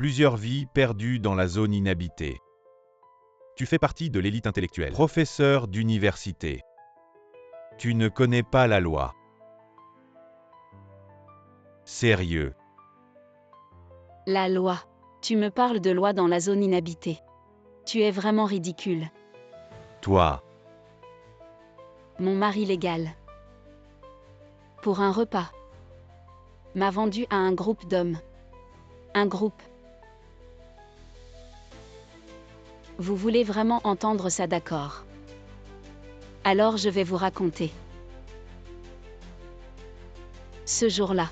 Plusieurs vies perdues dans la zone inhabitée. Tu fais partie de l'élite intellectuelle. Professeur d'université. Tu ne connais pas la loi. Sérieux. La loi. Tu me parles de loi dans la zone inhabitée. Tu es vraiment ridicule. Toi. Mon mari légal. Pour un repas. M'a vendu à un groupe d'hommes. Un groupe. Vous voulez vraiment entendre ça, d'accord? Alors je vais vous raconter. Ce jour-là,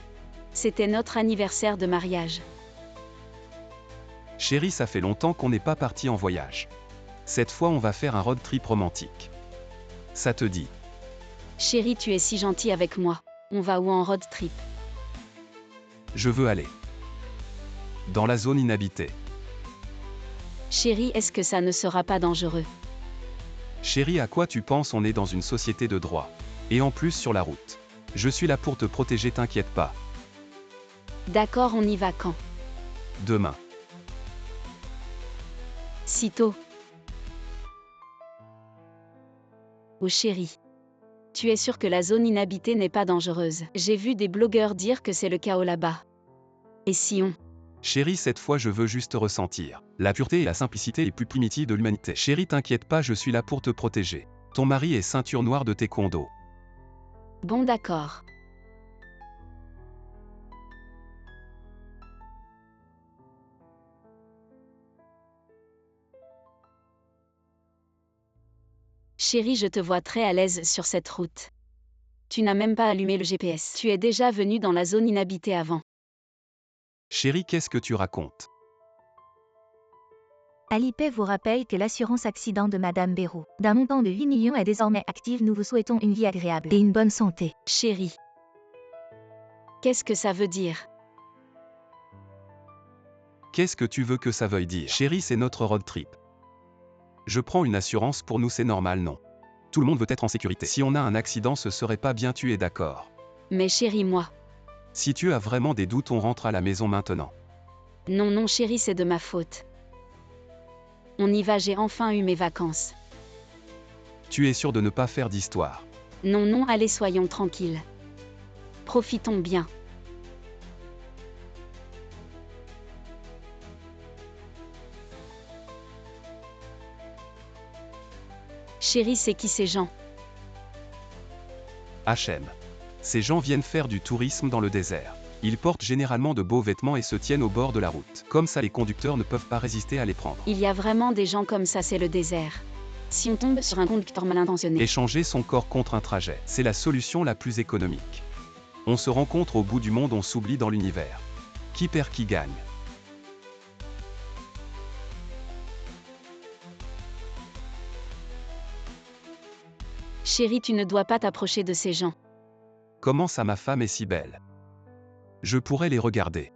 c'était notre anniversaire de mariage. Chérie, ça fait longtemps qu'on n'est pas parti en voyage. Cette fois, on va faire un road trip romantique. Ça te dit? Chérie, tu es si gentil avec moi. On va où en road trip? Je veux aller dans la zone inhabitée. Chérie, est-ce que ça ne sera pas dangereux? Chérie, à quoi tu penses? On est dans une société de droit. Et en plus sur la route. Je suis là pour te protéger, t'inquiète pas. D'accord, on y va quand? Demain. Sitôt. Oh chérie. Tu es sûre que la zone inhabitée n'est pas dangereuse? J'ai vu des blogueurs dire que c'est le chaos là-bas. Et si on... Chérie, cette fois je veux juste ressentir la pureté et la simplicité les plus primitives de l'humanité. Chérie, t'inquiète pas, je suis là pour te protéger. Ton mari est ceinture noire de taekwondo. Bon d'accord. Chérie, je te vois très à l'aise sur cette route. Tu n'as même pas allumé le GPS. Tu es déjà venu dans la zone inhabitée avant. Chérie, qu'est-ce que tu racontes? Alipay vous rappelle que l'assurance accident de Madame Béraud, d'un montant de 8 millions, est désormais active. Nous vous souhaitons une vie agréable et une bonne santé. Chérie. Qu'est-ce que ça veut dire? Qu'est-ce que tu veux que ça veuille dire? Chérie, c'est notre road trip. Je prends une assurance pour nous, c'est normal, non? Tout le monde veut être en sécurité. Si on a un accident, ce serait pas bien, tu es d'accord? Mais chérie, moi. Si tu as vraiment des doutes, on rentre à la maison maintenant. Non, non chérie, c'est de ma faute. On y va, j'ai enfin eu mes vacances. Tu es sûr de ne pas faire d'histoire? Non, non, allez, soyons tranquilles. Profitons bien. Chérie, c'est qui ces gens? HM. Ces gens viennent faire du tourisme dans le désert. Ils portent généralement de beaux vêtements et se tiennent au bord de la route. Comme ça, les conducteurs ne peuvent pas résister à les prendre. Il y a vraiment des gens comme ça, c'est le désert. Si on tombe sur un conducteur mal intentionné. Échanger son corps contre un trajet, c'est la solution la plus économique. On se rencontre au bout du monde, on s'oublie dans l'univers. Qui perd, qui gagne? Chérie, tu ne dois pas t'approcher de ces gens. Comment ça, ma femme est si belle? Je pourrais les regarder.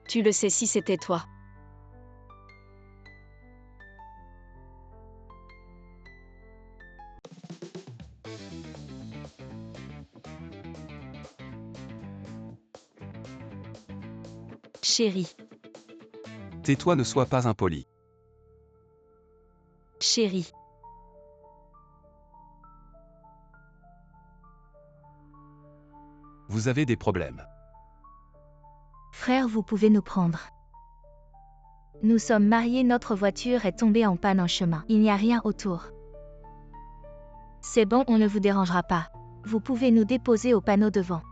Tu le sais si c'était toi. Chérie. Tais-toi, ne sois pas impoli. Chérie. Vous avez des problèmes. Frère, vous pouvez nous prendre. Nous sommes mariés, notre voiture est tombée en panne en chemin. Il n'y a rien autour. C'est bon, on ne vous dérangera pas. Vous pouvez nous déposer au panneau devant.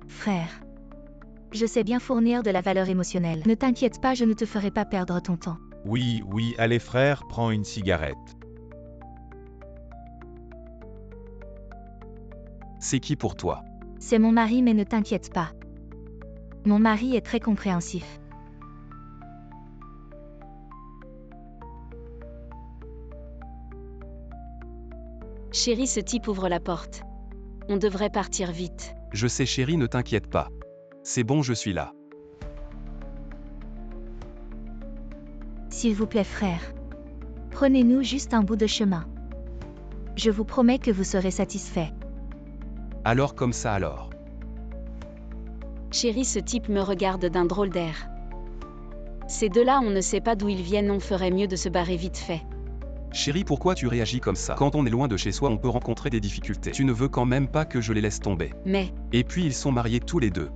Frère. Je sais bien fournir de la valeur émotionnelle. Ne t'inquiète pas, je ne te ferai pas perdre ton temps. Oui, oui, allez frère, prends une cigarette. C'est qui pour toi? C'est mon mari, mais ne t'inquiète pas. Mon mari est très compréhensif. Chérie, ce type ouvre la porte. On devrait partir vite. Je sais chérie, ne t'inquiète pas. C'est bon, je suis là. S'il vous plaît frère. Prenez-nous juste un bout de chemin. Je vous promets que vous serez satisfait. Alors comme ça alors. Chérie, ce type me regarde d'un drôle d'air. Ces deux-là, on ne sait pas d'où ils viennent, on ferait mieux de se barrer vite fait. Chérie, pourquoi tu réagis comme ça? Quand on est loin de chez soi, on peut rencontrer des difficultés. Tu ne veux quand même pas que je les laisse tomber. Mais, Et puis ils sont mariés tous les deux.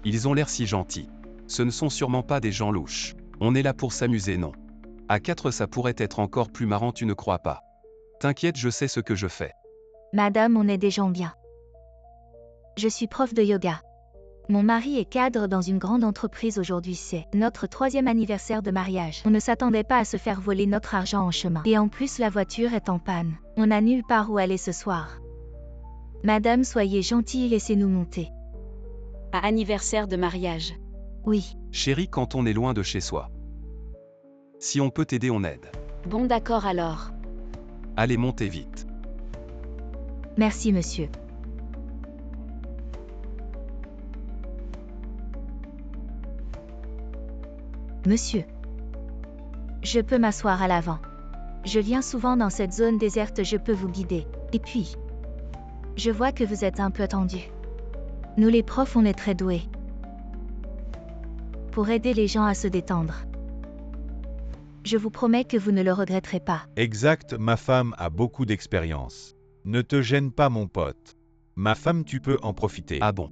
Ils ont l'air si gentils. Ce ne sont sûrement pas des gens louches. On est là pour s'amuser, non? À 4 ça pourrait être encore plus marrant, tu ne crois pas? T'inquiète, je sais ce que je fais. Madame, on est des gens bien. Je suis prof de yoga. Mon mari est cadre dans une grande entreprise aujourd'hui, c'est notre 3e anniversaire de mariage. On ne s'attendait pas à se faire voler notre argent en chemin. Et en plus la voiture est en panne. On n'a nulle part où aller ce soir. Madame, soyez gentille, laissez-nous monter. à anniversaire de mariage. Oui. Chérie, quand on est loin de chez soi. Si on peut t'aider, on aide. Bon d'accord alors. Allez, montez vite. Merci monsieur. Monsieur. Je peux m'asseoir à l'avant. Je viens souvent dans cette zone déserte, je peux vous guider. Et puis, je vois que vous êtes un peu tendu. Nous les profs, on est très doués pour aider les gens à se détendre. Je vous promets que vous ne le regretterez pas. Exact, ma femme a beaucoup d'expérience. Ne te gêne pas mon pote. Ma femme, tu peux en profiter. Ah bon?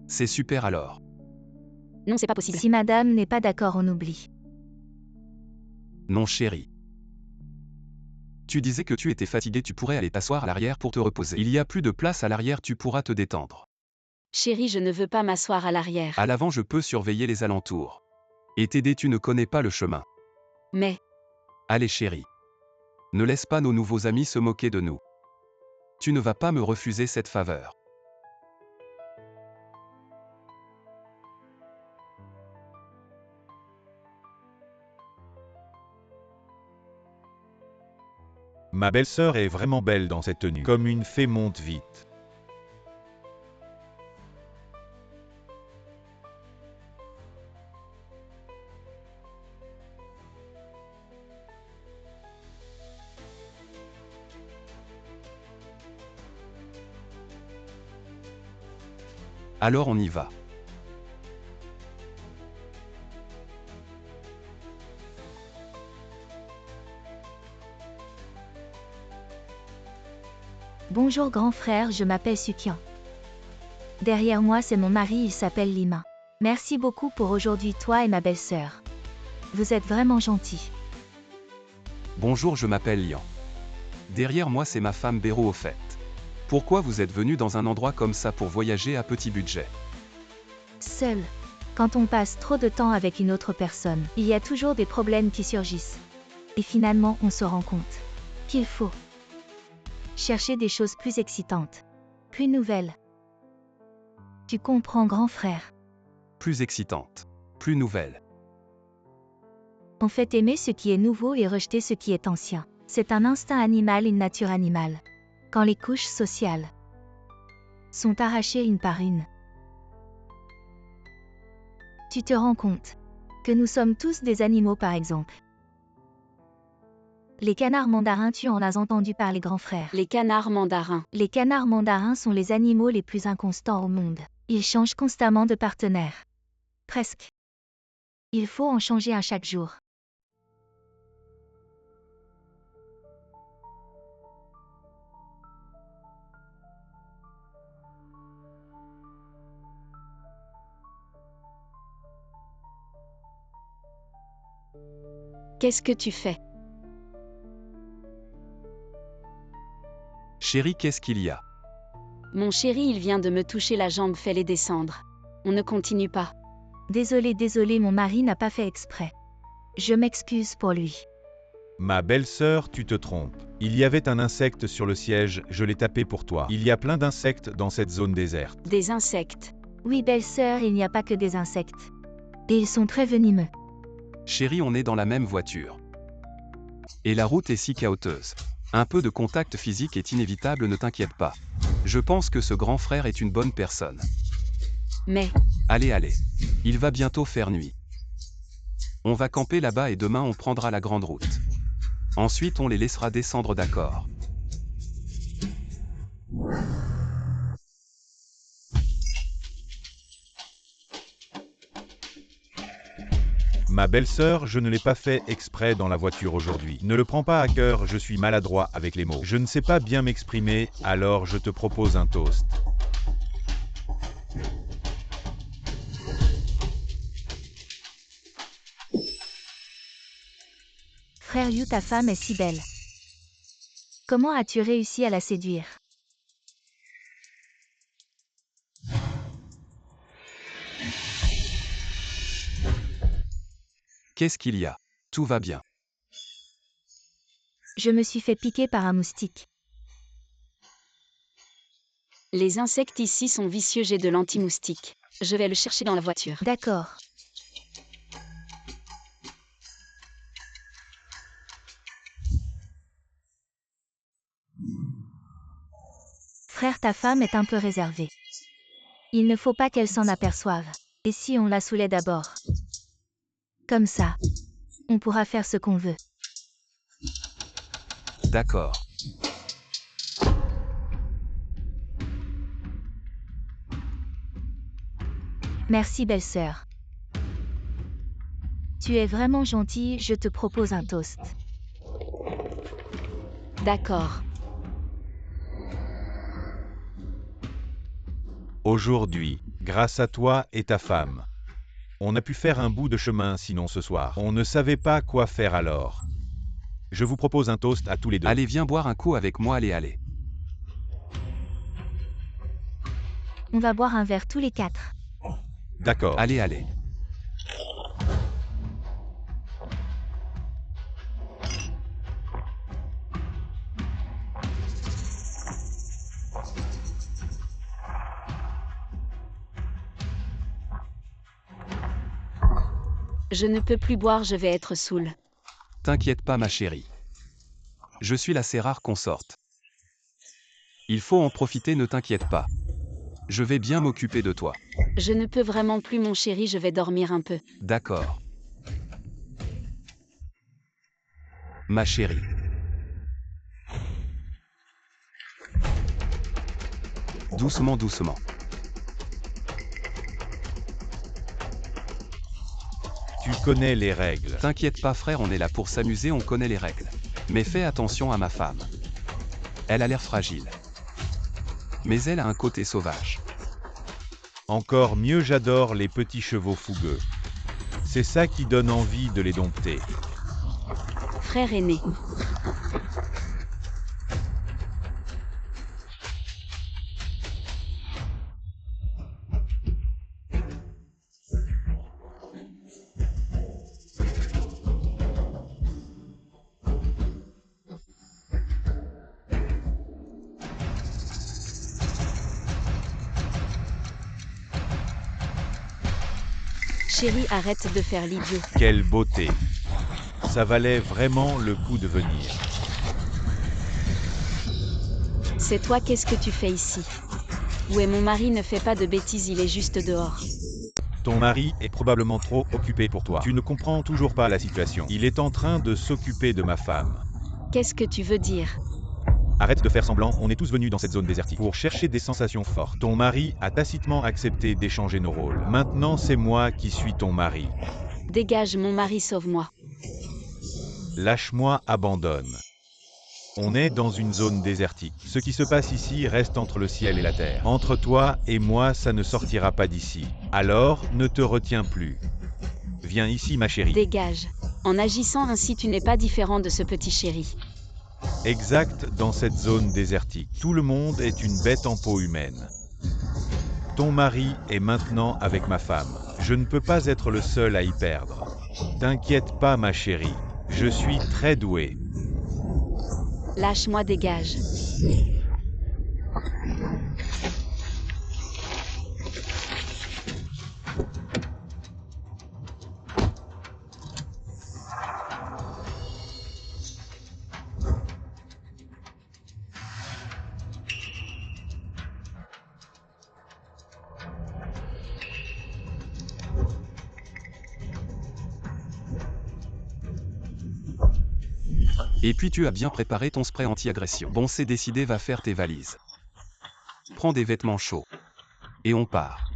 C'est super alors. Non, c'est pas possible. Si madame n'est pas d'accord, on oublie. Non chérie. Tu disais que tu étais fatigué, tu pourrais aller t'asseoir à l'arrière pour te reposer. Il y a plus de place à l'arrière, tu pourras te détendre. Chérie, je ne veux pas m'asseoir à l'arrière. À l'avant, je peux surveiller les alentours. Et t'aider, tu ne connais pas le chemin. Mais, Allez chérie. Ne laisse pas nos nouveaux amis se moquer de nous. Tu ne vas pas me refuser cette faveur. Ma belle-sœur est vraiment belle dans cette tenue. Comme une fée, monte vite. Alors on y va. Bonjour grand frère, je m'appelle Sukian. Derrière moi c'est mon mari, il s'appelle Lima. Merci beaucoup pour aujourd'hui toi et ma belle-sœur. Vous êtes vraiment gentils. Bonjour, je m'appelle Lian. Derrière moi c'est ma femme Béro au fait. Pourquoi vous êtes venu dans un endroit comme ça pour voyager à petit budget? Seul. Quand on passe trop de temps avec une autre personne, il y a toujours des problèmes qui surgissent. Et finalement on se rend compte qu'il faut chercher des choses plus excitantes, plus nouvelles. Tu comprends grand frère? Plus excitante. Plus nouvelle. On fait aimer ce qui est nouveau et rejeter ce qui est ancien. C'est un instinct animal, une nature animale. Quand les couches sociales sont arrachées une par une, tu te rends compte que nous sommes tous des animaux par exemple. Les canards mandarins, tu en as entendu parler grand frère. les canards mandarins. Les canards mandarins sont les animaux les plus inconstants au monde. Ils changent constamment de partenaire. Presque. Il faut en changer un chaque jour. Qu'est-ce que tu fais? Chérie, qu'est-ce qu'il y a? Mon chéri, il vient de me toucher la jambe, fais-les descendre. On ne continue pas. Désolé, mon mari n'a pas fait exprès. Je m'excuse pour lui. Ma belle-sœur, tu te trompes. Il y avait un insecte sur le siège, je l'ai tapé pour toi. Il y a plein d'insectes dans cette zone déserte. Des insectes. Oui, belle-sœur, il n'y a pas que des insectes. Et ils sont très venimeux. Chérie, on est dans la même voiture. Et la route est si chaotique. Un peu de contact physique est inévitable, ne t'inquiète pas. Je pense que ce grand frère est une bonne personne. Mais, Allez, allez. Il va bientôt faire nuit. On va camper là-bas et demain on prendra la grande route. Ensuite on les laissera descendre, d'accord? Ma belle-sœur, je ne l'ai pas fait exprès dans la voiture aujourd'hui. Ne le prends pas à cœur, je suis maladroit avec les mots. Je ne sais pas bien m'exprimer, alors je te propose un toast. Frère Yu, ta femme est si belle. Comment as-tu réussi à la séduire? Qu'est-ce qu'il y a? Tout va bien. Je me suis fait piquer par un moustique. les insectes ici sont vicieux, j'ai de l'anti-moustique. Je vais le chercher dans la voiture. D'accord. Frère, ta femme est un peu réservée. Il ne faut pas qu'elle s'en aperçoive. Et si on la saoulait d'abord? Comme ça, on pourra faire ce qu'on veut. D'accord. Merci, belle-sœur. Tu es vraiment gentille, je te propose un toast. D'accord. Aujourd'hui, grâce à toi et ta femme, on a pu faire un bout de chemin, sinon ce soir, on ne savait pas quoi faire alors. Je vous propose un toast à tous les deux. Allez, viens boire un coup avec moi, allez, allez. On va boire un verre tous les quatre. D'accord. Allez, allez. Je ne peux plus boire, je vais être saoul. T'inquiète pas, ma chérie. Je suis là, c'est rare qu'on sorte. Il faut en profiter, ne t'inquiète pas. Je vais bien m'occuper de toi. Je ne peux vraiment plus, mon chéri, je vais dormir un peu. D'accord. Ma chérie. Doucement, doucement. Tu connais les règles. T'inquiète pas, frère, on est là pour s'amuser, on connaît les règles. Mais fais attention à ma femme. Elle a l'air fragile. Mais elle a un côté sauvage. Encore mieux, j'adore les petits chevaux fougueux. C'est ça qui donne envie de les dompter. Frère aîné. Chérie, arrête de faire l'idiot. Quelle beauté. Ça valait vraiment le coup de venir. C'est toi, qu'est-ce que tu fais ici? Où est mon mari? Ne fais pas de bêtises, il est juste dehors. Ton mari est probablement trop occupé pour toi. Tu ne comprends toujours pas la situation. Il est en train de s'occuper de ma femme. Qu'est-ce que tu veux dire? Arrête de faire semblant, on est tous venus dans cette zone désertique pour chercher des sensations fortes. Ton mari a tacitement accepté d'échanger nos rôles. Maintenant, c'est moi qui suis ton mari. Dégage, mon mari, sauve-moi. Lâche-moi, abandonne. On est dans une zone désertique. Ce qui se passe ici reste entre le ciel et la terre. Entre toi et moi, ça ne sortira pas d'ici. Alors, ne te retiens plus. Viens ici, ma chérie. Dégage. En agissant ainsi, tu n'es pas différent de ce petit chéri. Exact, dans cette zone désertique. Tout le monde est une bête en peau humaine. Ton mari est maintenant avec ma femme. Je ne peux pas être le seul à y perdre. T'inquiète pas, ma chérie. Je suis très doué. Lâche-moi, dégage. Et puis tu as bien préparé ton spray anti-agression. Bon, c'est décidé, va faire tes valises. Prends des vêtements chauds. Et on part.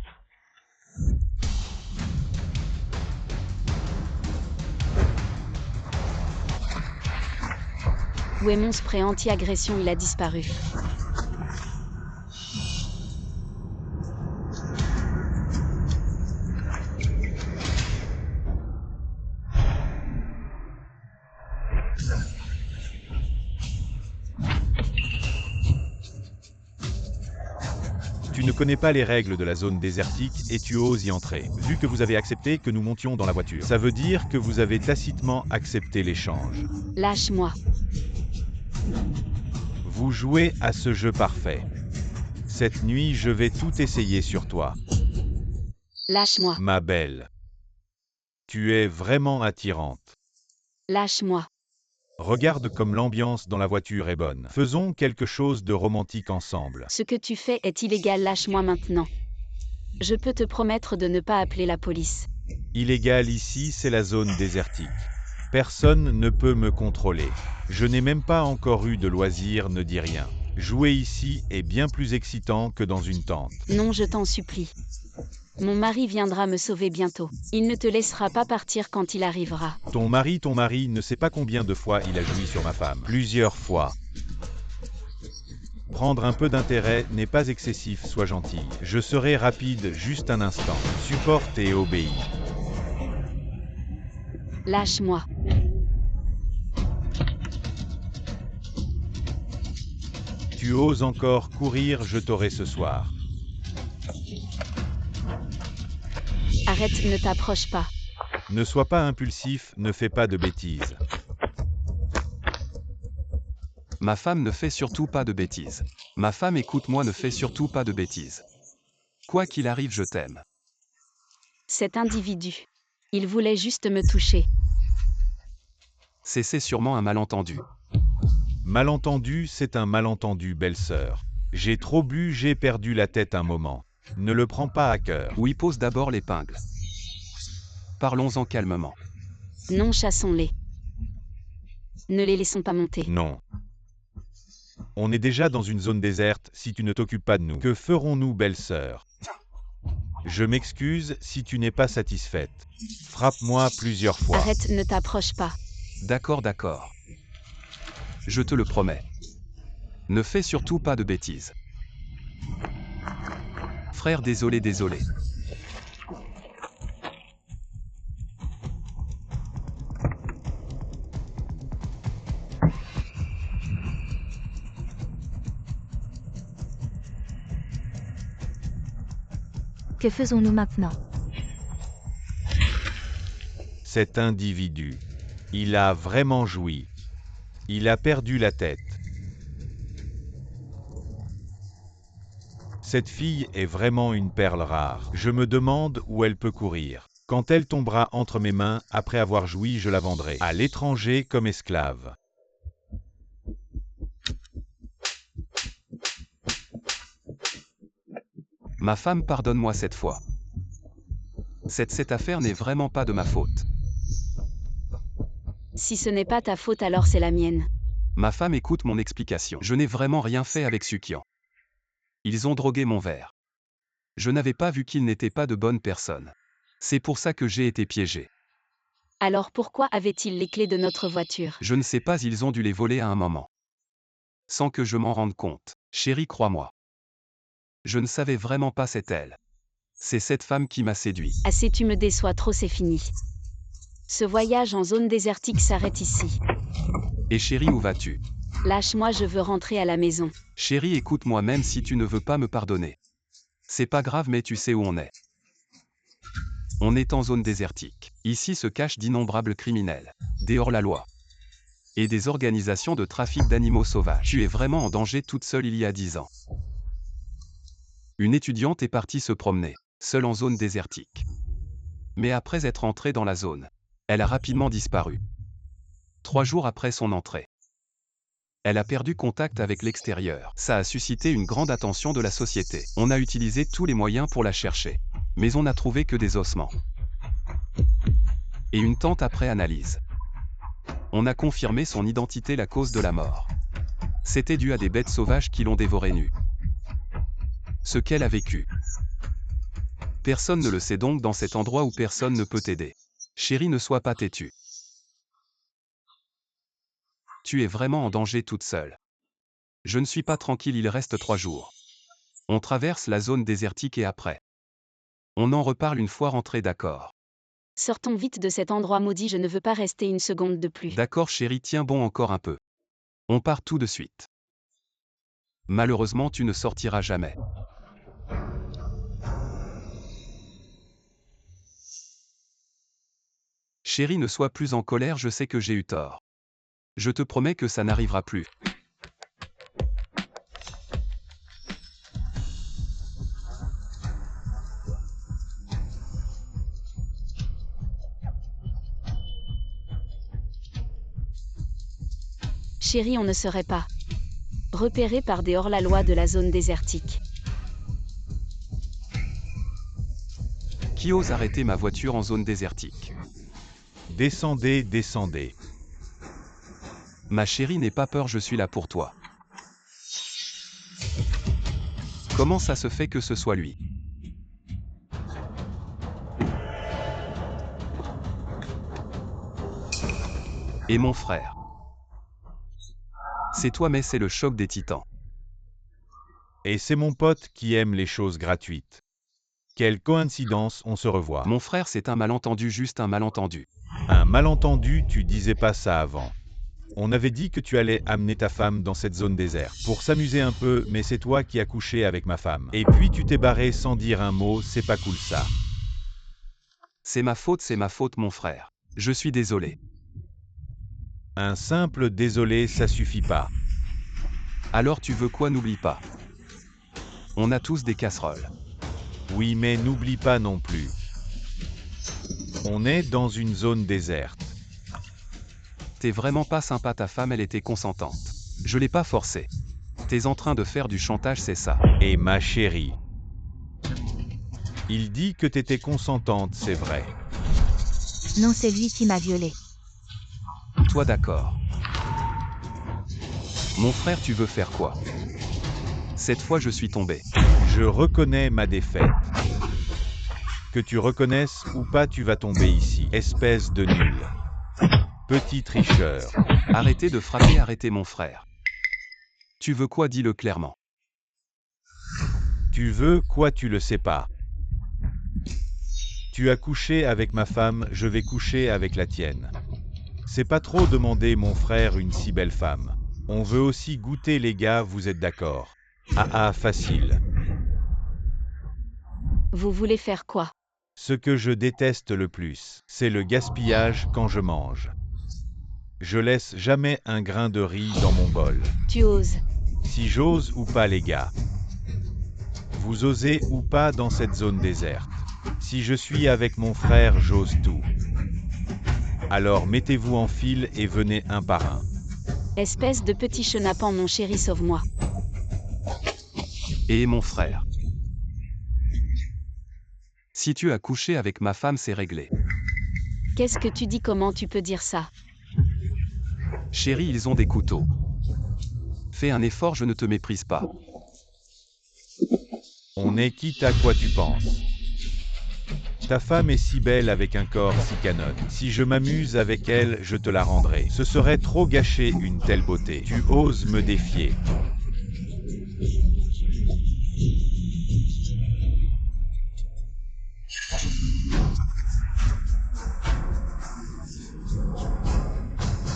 Où est mon spray anti-agression? Il a disparu. Tu ne connais pas les règles de la zone désertique et tu oses y entrer. Vu que vous avez accepté que nous montions dans la voiture, ça veut dire que vous avez tacitement accepté l'échange. Lâche-moi. Vous jouez à ce jeu parfait. Cette nuit, je vais tout essayer sur toi. Lâche-moi. Ma belle. Tu es vraiment attirante. Lâche-moi. Regarde comme l'ambiance dans la voiture est bonne. Faisons quelque chose de romantique ensemble. Ce que tu fais est illégal, lâche-moi maintenant. Je peux te promettre de ne pas appeler la police. Illégal ici, c'est la zone désertique. Personne ne peut me contrôler. Je n'ai même pas encore eu de loisir, ne dis rien. Jouer ici est bien plus excitant que dans une tente. Non, je t'en supplie. Mon mari viendra me sauver bientôt. Il ne te laissera pas partir quand il arrivera. Ton mari ne sait pas combien de fois il a joui sur ma femme. Plusieurs fois. Prendre un peu d'intérêt n'est pas excessif, sois gentil. Je serai rapide, juste un instant. Supporte et obéis. Lâche-moi. Tu oses encore courir, je t'aurai ce soir. Arrête, ne t'approche pas. Ne sois pas impulsif, ne fais pas de bêtises. Ma femme ne fait surtout pas de bêtises. Ma femme, écoute-moi, ne fais surtout pas de bêtises. Quoi qu'il arrive, je t'aime. Cet individu. Il voulait juste me toucher. C'est sûrement un malentendu. Malentendu, c'est un malentendu, belle-sœur. J'ai trop bu, j'ai perdu la tête un moment. Ne le prends pas à cœur. Oui, pose d'abord l'épingle. Parlons-en calmement. Non, chassons-les. Ne les laissons pas monter. Non. On est déjà dans une zone déserte si tu ne t'occupes pas de nous. Que ferons-nous, belle-sœur? Je m'excuse si tu n'es pas satisfaite. Frappe-moi plusieurs fois. Arrête, ne t'approche pas. D'accord, d'accord. Je te le promets. Ne fais surtout pas de bêtises. Frère, désolé, désolé. Que faisons-nous maintenant? Cet individu, il a vraiment joui. Il a perdu la tête. Cette fille est vraiment une perle rare. Je me demande où elle peut courir. Quand elle tombera entre mes mains, après avoir joui, je la vendrai à l'étranger comme esclave. Ma femme, pardonne-moi cette fois. Cette affaire n'est vraiment pas de ma faute. Si ce n'est pas ta faute, alors c'est la mienne. Ma femme, écoute mon explication. Je n'ai vraiment rien fait avec Sukian. Ils ont drogué mon verre. Je n'avais pas vu qu'ils n'étaient pas de bonnes personnes. C'est pour ça que j'ai été piégé. Alors pourquoi avaient-ils les clés de notre voiture? Je ne sais pas, ils ont dû les voler à un moment. Sans que je m'en rende compte. Chérie, crois-moi. Je ne savais vraiment pas, c'est elle. C'est cette femme qui m'a séduit. Assez, tu me déçois trop, c'est fini. Ce voyage en zone désertique s'arrête ici. Et chérie, où vas-tu? Lâche-moi, je veux rentrer à la maison. Chérie, écoute-moi, même si tu ne veux pas me pardonner. C'est pas grave, mais tu sais où on est. On est en zone désertique. Ici se cachent d'innombrables criminels, des hors-la-loi et des organisations de trafic d'animaux sauvages. Tu es vraiment en danger toute seule il y a 10 ans. Une étudiante est partie se promener, seule en zone désertique. Mais après être entrée dans la zone, elle a rapidement disparu. 3 jours après son entrée, elle a perdu contact avec l'extérieur. Ça a suscité une grande attention de la société. On a utilisé tous les moyens pour la chercher. Mais on n'a trouvé que des ossements. Et une tente après analyse. On a confirmé son identité, la cause de la mort. C'était dû à des bêtes sauvages qui l'ont dévoré nu. Ce qu'elle a vécu. Personne ne le sait donc dans cet endroit où personne ne peut t'aider. Chérie, ne sois pas têtue. Tu es vraiment en danger toute seule. Je ne suis pas tranquille, il reste 3 jours. On traverse la zone désertique et après. On en reparle une fois rentré, d'accord? Sortons vite de cet endroit maudit, je ne veux pas rester une seconde de plus. D'accord chérie, tiens bon encore un peu. On part tout de suite. Malheureusement, tu ne sortiras jamais. Chérie, ne sois plus en colère, je sais que j'ai eu tort. Je te promets que ça n'arrivera plus. Chérie, on ne serait pas repéré par des hors-la-loi de la zone désertique. Qui ose arrêter ma voiture en zone désertique? Descendez, descendez. Ma chérie, n'aie pas peur, je suis là pour toi. Comment ça se fait que ce soit lui? Et mon frère? C'est toi, mais c'est le choc des titans. Et c'est mon pote qui aime les choses gratuites. Quelle coïncidence, on se revoit. Mon frère, c'est un malentendu, juste un malentendu. Un malentendu, tu disais pas ça avant. On avait dit que tu allais amener ta femme dans cette zone déserte pour s'amuser un peu, mais c'est toi qui as couché avec ma femme. Et puis tu t'es barré sans dire un mot, c'est pas cool ça. C'est ma faute, mon frère. Je suis désolé. Un simple désolé, ça suffit pas. Alors tu veux quoi? N'oublie pas. On a tous des casseroles. Oui, mais n'oublie pas non plus. On est dans une zone déserte. T'es vraiment pas sympa, ta femme, elle était consentante. Je l'ai pas forcée. T'es en train de faire du chantage, c'est ça. Et ma chérie. Il dit que t'étais consentante, c'est vrai. Non, c'est lui qui m'a violée. Toi d'accord. Mon frère, tu veux faire quoi? Cette fois je suis tombé. Je reconnais ma défaite. Que tu reconnaisses ou pas, tu vas tomber ici, espèce de nul. Petit tricheur. Arrêtez de frapper, arrêtez mon frère. Tu veux quoi? Dis-le clairement. Tu veux quoi? Tu le sais pas. Tu as couché avec ma femme, je vais coucher avec la tienne. C'est pas trop demander, mon frère, une si belle femme. On veut aussi goûter, les gars, vous êtes d'accord? Ah, facile. Vous voulez faire quoi? Ce que je déteste le plus, c'est le gaspillage quand je mange. Je laisse jamais un grain de riz dans mon bol. Tu oses. Si j'ose ou pas, les gars. Vous osez ou pas dans cette zone déserte. Si je suis avec mon frère, j'ose tout. Alors mettez-vous en file et venez un par un. Espèce de petit chenapan, mon chéri, sauve-moi. Et mon frère. Si tu as couché avec ma femme, c'est réglé. Qu'est-ce que tu dis? Comment tu peux dire ça? Chérie, ils ont des couteaux. Fais un effort, je ne te méprise pas. On est quitte à quoi tu penses. Ta femme est si belle avec un corps si canon. Si je m'amuse avec elle, je te la rendrai. Ce serait trop gâcher une telle beauté. Tu oses me défier.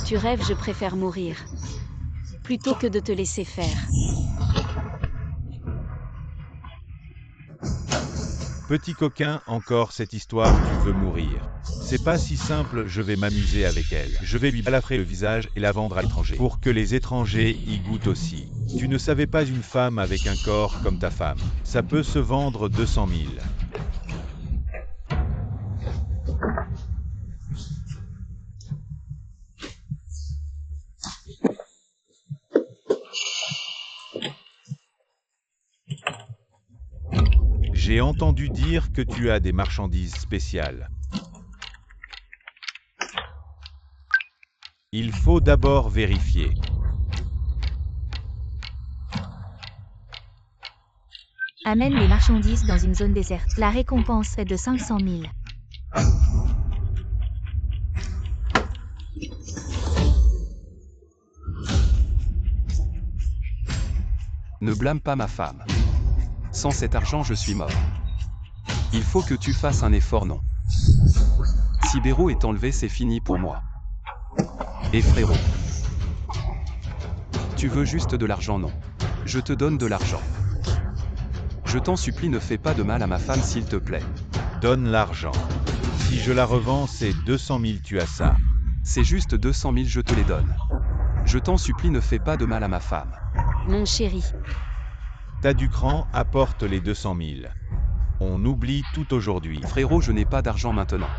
Tu rêves, je préfère mourir. Plutôt que de te laisser faire. Petit coquin, encore cette histoire, tu veux mourir. C'est pas si simple, je vais m'amuser avec elle. Je vais lui balafrer le visage et la vendre à l'étranger. Pour que les étrangers y goûtent aussi. Tu ne savais pas, une femme avec un corps comme ta femme. Ça peut se vendre 200 000. J'ai entendu dire que tu as des marchandises spéciales. Il faut d'abord vérifier. Amène les marchandises dans une zone déserte. La récompense est de 500 000. Ne blâme pas ma femme. Sans cet argent, je suis mort. Il faut que tu fasses un effort, non. Si Béraud est enlevé, c'est fini pour moi. Et frérot, tu veux juste de l'argent, non? Je te donne de l'argent. Je t'en supplie, ne fais pas de mal à ma femme, s'il te plaît. Donne l'argent. Si je la revends, c'est 200 000, tu as ça. C'est juste 200 000, je te les donne. Je t'en supplie, ne fais pas de mal à ma femme. Mon chéri. T'as du cran, apporte les 200 000. On oublie tout aujourd'hui. Frérot, je n'ai pas d'argent maintenant.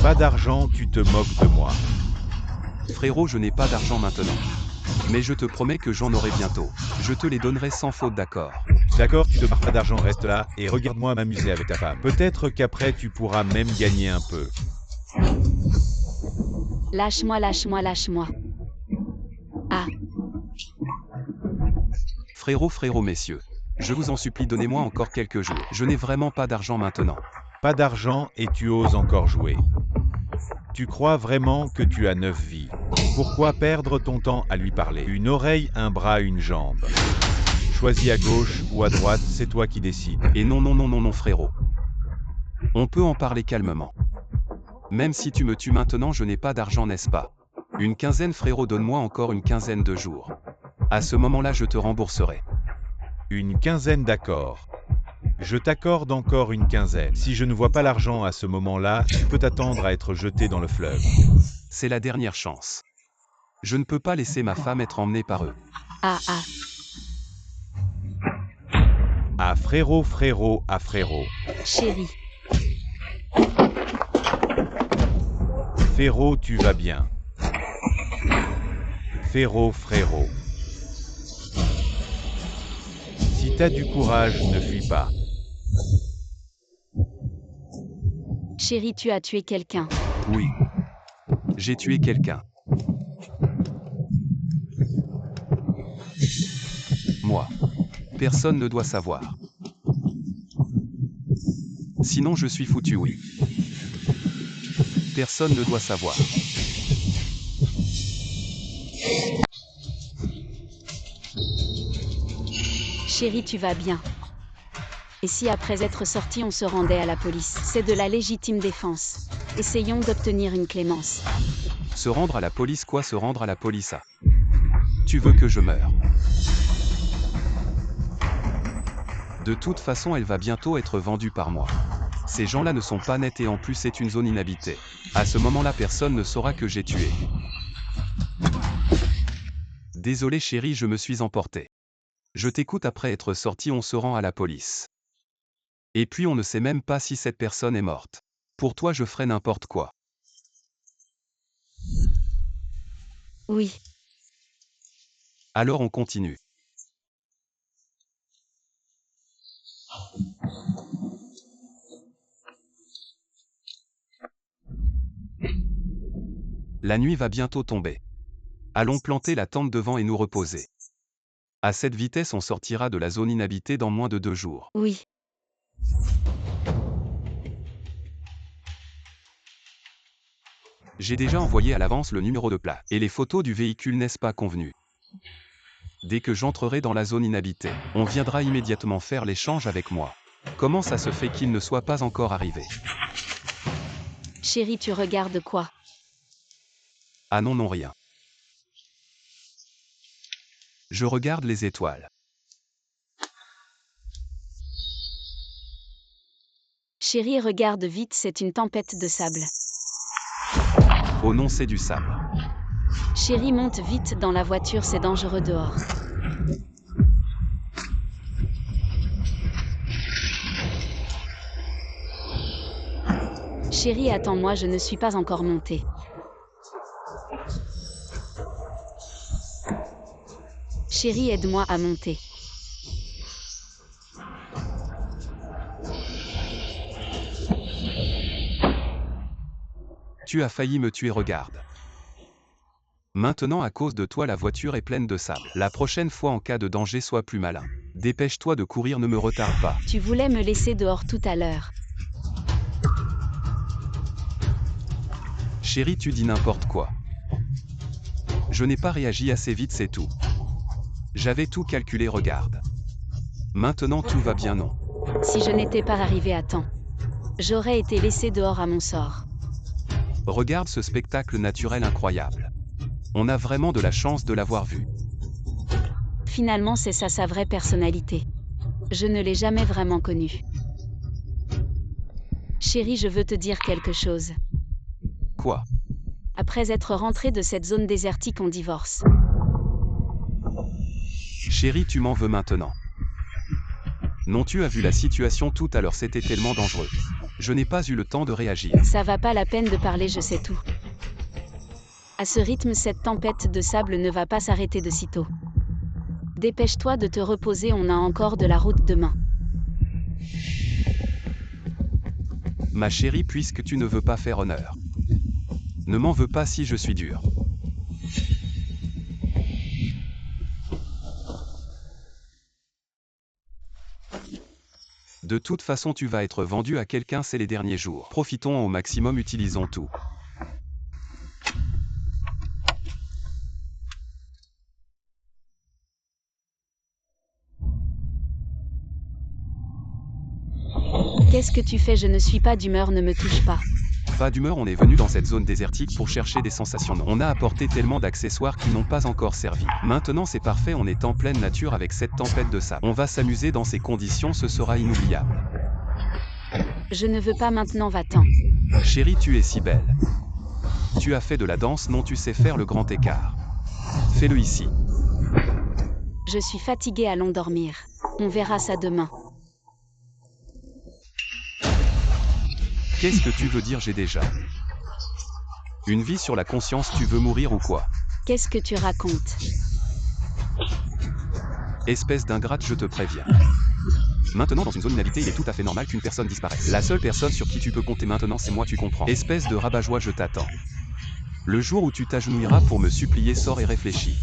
Pas d'argent, tu te moques de moi. Frérot, je n'ai pas d'argent maintenant. Mais je te promets que j'en aurai bientôt. Je te les donnerai sans faute, d'accord? D'accord, tu te barres pas d'argent, reste là, et regarde-moi m'amuser avec ta femme. Peut-être qu'après tu pourras même gagner un peu. Lâche-moi, lâche-moi, lâche-moi. Ah. Frérot, messieurs. Je vous en supplie, donnez-moi encore quelques jours. Je n'ai vraiment pas d'argent maintenant. Pas d'argent et tu oses encore jouer. Tu crois vraiment que tu as 9 vies? Pourquoi perdre ton temps à lui parler? Une oreille, un bras, une jambe. Choisis à gauche ou à droite, c'est toi qui décides. Et non, frérot. On peut en parler calmement. Même si tu me tues maintenant, je n'ai pas d'argent, n'est-ce pas? Une quinzaine, frérot, donne-moi encore une quinzaine de jours. À ce moment-là, je te rembourserai. Une quinzaine, d'accord. Je t'accorde encore une quinzaine. Si je ne vois pas l'argent à ce moment-là, tu peux t'attendre à être jeté dans le fleuve. C'est la dernière chance. Je ne peux pas laisser ma femme être emmenée par eux. Ah. Ah frérot, ah frérot. Chéri. Frérot, tu vas bien. Frérot. Si t'as du courage, ne fuis pas. Chéri, tu as tué quelqu'un. Oui. J'ai tué quelqu'un. Moi. Personne ne doit savoir. Sinon je suis foutu, oui. Personne ne doit savoir. Chéri, tu vas bien. Et si après être sorti on se rendait à la police? C'est de la légitime défense. Essayons d'obtenir une clémence. Se rendre à la police, quoi? Se rendre à la police, ah. Tu veux que je meure? De toute façon, elle va bientôt être vendue par moi. Ces gens-là ne sont pas nets et en plus c'est une zone inhabitée. À ce moment-là, personne ne saura que j'ai tué. Désolé chérie, je me suis emporté. Je t'écoute, après être sorti, on se rend à la police. Et puis on ne sait même pas si cette personne est morte. Pour toi, je ferai n'importe quoi. Oui. Alors on continue. La nuit va bientôt tomber. Allons planter la tente devant et nous reposer. À cette vitesse, on sortira de la zone inhabitée dans moins de 2 jours. Oui. J'ai déjà envoyé à l'avance le numéro de plaque et les photos du véhicule, n'est-ce pas convenu? Dès que j'entrerai dans la zone inhabitée, on viendra immédiatement faire l'échange avec moi. Comment ça se fait qu'il ne soit pas encore arrivé? Chérie, tu regardes quoi? Ah non, rien. Je regarde les étoiles. Chérie, regarde vite, c'est une tempête de sable. Oh non, c'est du sable. Chérie, monte vite dans la voiture, c'est dangereux dehors. Chérie, attends-moi, je ne suis pas encore montée. Chérie, aide-moi à monter. Tu as failli me tuer, regarde. Maintenant à cause de toi la voiture est pleine de sable. La prochaine fois en cas de danger sois plus malin. Dépêche-toi de courir, ne me retarde pas. Tu voulais me laisser dehors tout à l'heure. Chérie, tu dis n'importe quoi. Je n'ai pas réagi assez vite, c'est tout. J'avais tout calculé, regarde. Maintenant tout va bien, non? Si je n'étais pas arrivé à temps, j'aurais été laissé dehors à mon sort. Regarde ce spectacle naturel incroyable. On a vraiment de la chance de l'avoir vu. Finalement, c'est ça sa vraie personnalité. Je ne l'ai jamais vraiment connu. Chérie, je veux te dire quelque chose. Quoi? Après être rentré de cette zone désertique, on divorce. Chérie, tu m'en veux maintenant? Non, tu as vu la situation tout à l'heure, c'était tellement dangereux. Je n'ai pas eu le temps de réagir. Ça va pas la peine de parler, je sais tout. À ce rythme, cette tempête de sable ne va pas s'arrêter de sitôt. Dépêche-toi de te reposer, on a encore de la route demain. Ma chérie, puisque tu ne veux pas faire honneur. Ne m'en veux pas si je suis dur. De toute façon, tu vas être vendu à quelqu'un, c'est les derniers jours. Profitons au maximum, utilisons tout. Qu'est-ce que tu fais? Je ne suis pas d'humeur, ne me touche pas. Pas d'humeur, on est venu dans cette zone désertique pour chercher des sensations. Non. On a apporté tellement d'accessoires qui n'ont pas encore servi. Maintenant c'est parfait, on est en pleine nature avec cette tempête de sable. On va s'amuser dans ces conditions, ce sera inoubliable. Je ne veux pas maintenant, va-t'en. Chérie, tu es si belle. Tu as fait de la danse, non, tu sais faire le grand écart. Fais-le ici. Je suis fatiguée, allons dormir. On verra ça demain. Qu'est-ce que tu veux dire? J'ai déjà une vie sur la conscience, tu veux mourir ou quoi? Qu'est-ce que tu racontes? Espèce d'ingrate, je te préviens. Maintenant dans une zone inhabitée, il est tout à fait normal qu'une personne disparaisse. La seule personne sur qui tu peux compter maintenant, c'est moi, tu comprends? Espèce de rabat-joie, je t'attends. Le jour où tu t'agenouilleras pour me supplier, sors et réfléchis.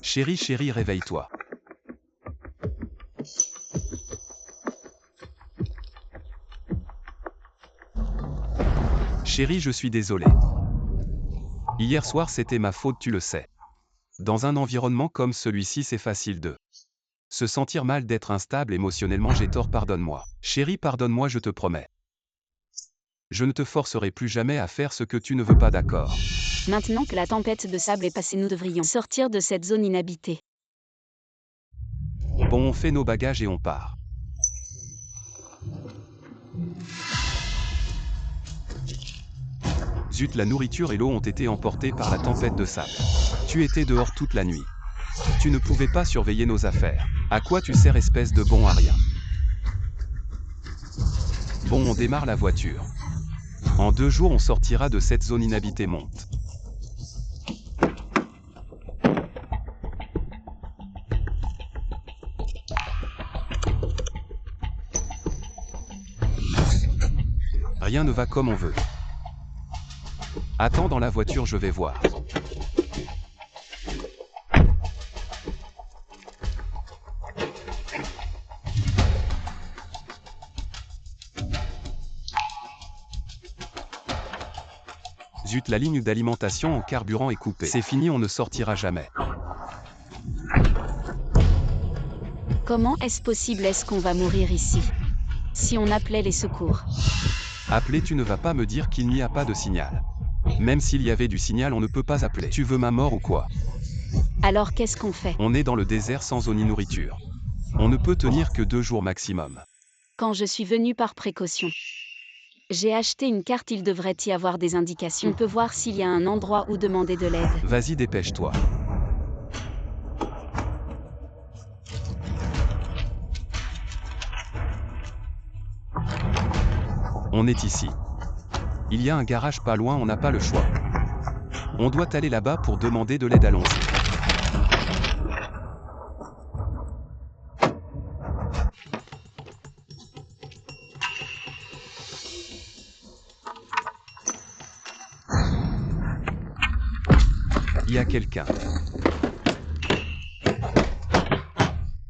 Chérie, chérie, réveille-toi. Chérie, je suis désolé. Hier soir, c'était ma faute, tu le sais. Dans un environnement comme celui-ci, c'est facile de se sentir mal, d'être instable émotionnellement, j'ai tort, pardonne-moi. Chérie, pardonne-moi, je te promets. Je ne te forcerai plus jamais à faire ce que tu ne veux pas, d'accord? Maintenant que la tempête de sable est passée, nous devrions sortir de cette zone inhabitée. Bon, on fait nos bagages et on part. Zut, la nourriture et l'eau ont été emportées par la tempête de sable. Tu étais dehors toute la nuit. Tu ne pouvais pas surveiller nos affaires. À quoi tu sers, espèce de bon à rien? Bon, on démarre la voiture. En 2 jours, on sortira de cette zone inhabitée, monte. Rien ne va comme on veut. Attends dans la voiture, je vais voir. Zut, la ligne d'alimentation en carburant est coupée. C'est fini, on ne sortira jamais. Comment est-ce possible? Est-ce qu'on va mourir ici? Si on appelait les secours? Appeler, tu ne vas pas me dire qu'il n'y a pas de signal. Même s'il y avait du signal, on ne peut pas appeler. Tu veux ma mort ou quoi? Alors qu'est-ce qu'on fait? On est dans le désert sans eau ni nourriture. On ne peut tenir que 2 jours maximum. Quand je suis venu par précaution, j'ai acheté une carte, il devrait y avoir des indications. On peut voir s'il y a un endroit où demander de l'aide. Vas-y, dépêche-toi. On est ici. Il y a un garage pas loin, on n'a pas le choix. On doit aller là-bas pour demander de l'aide, allons-y. Il y a quelqu'un.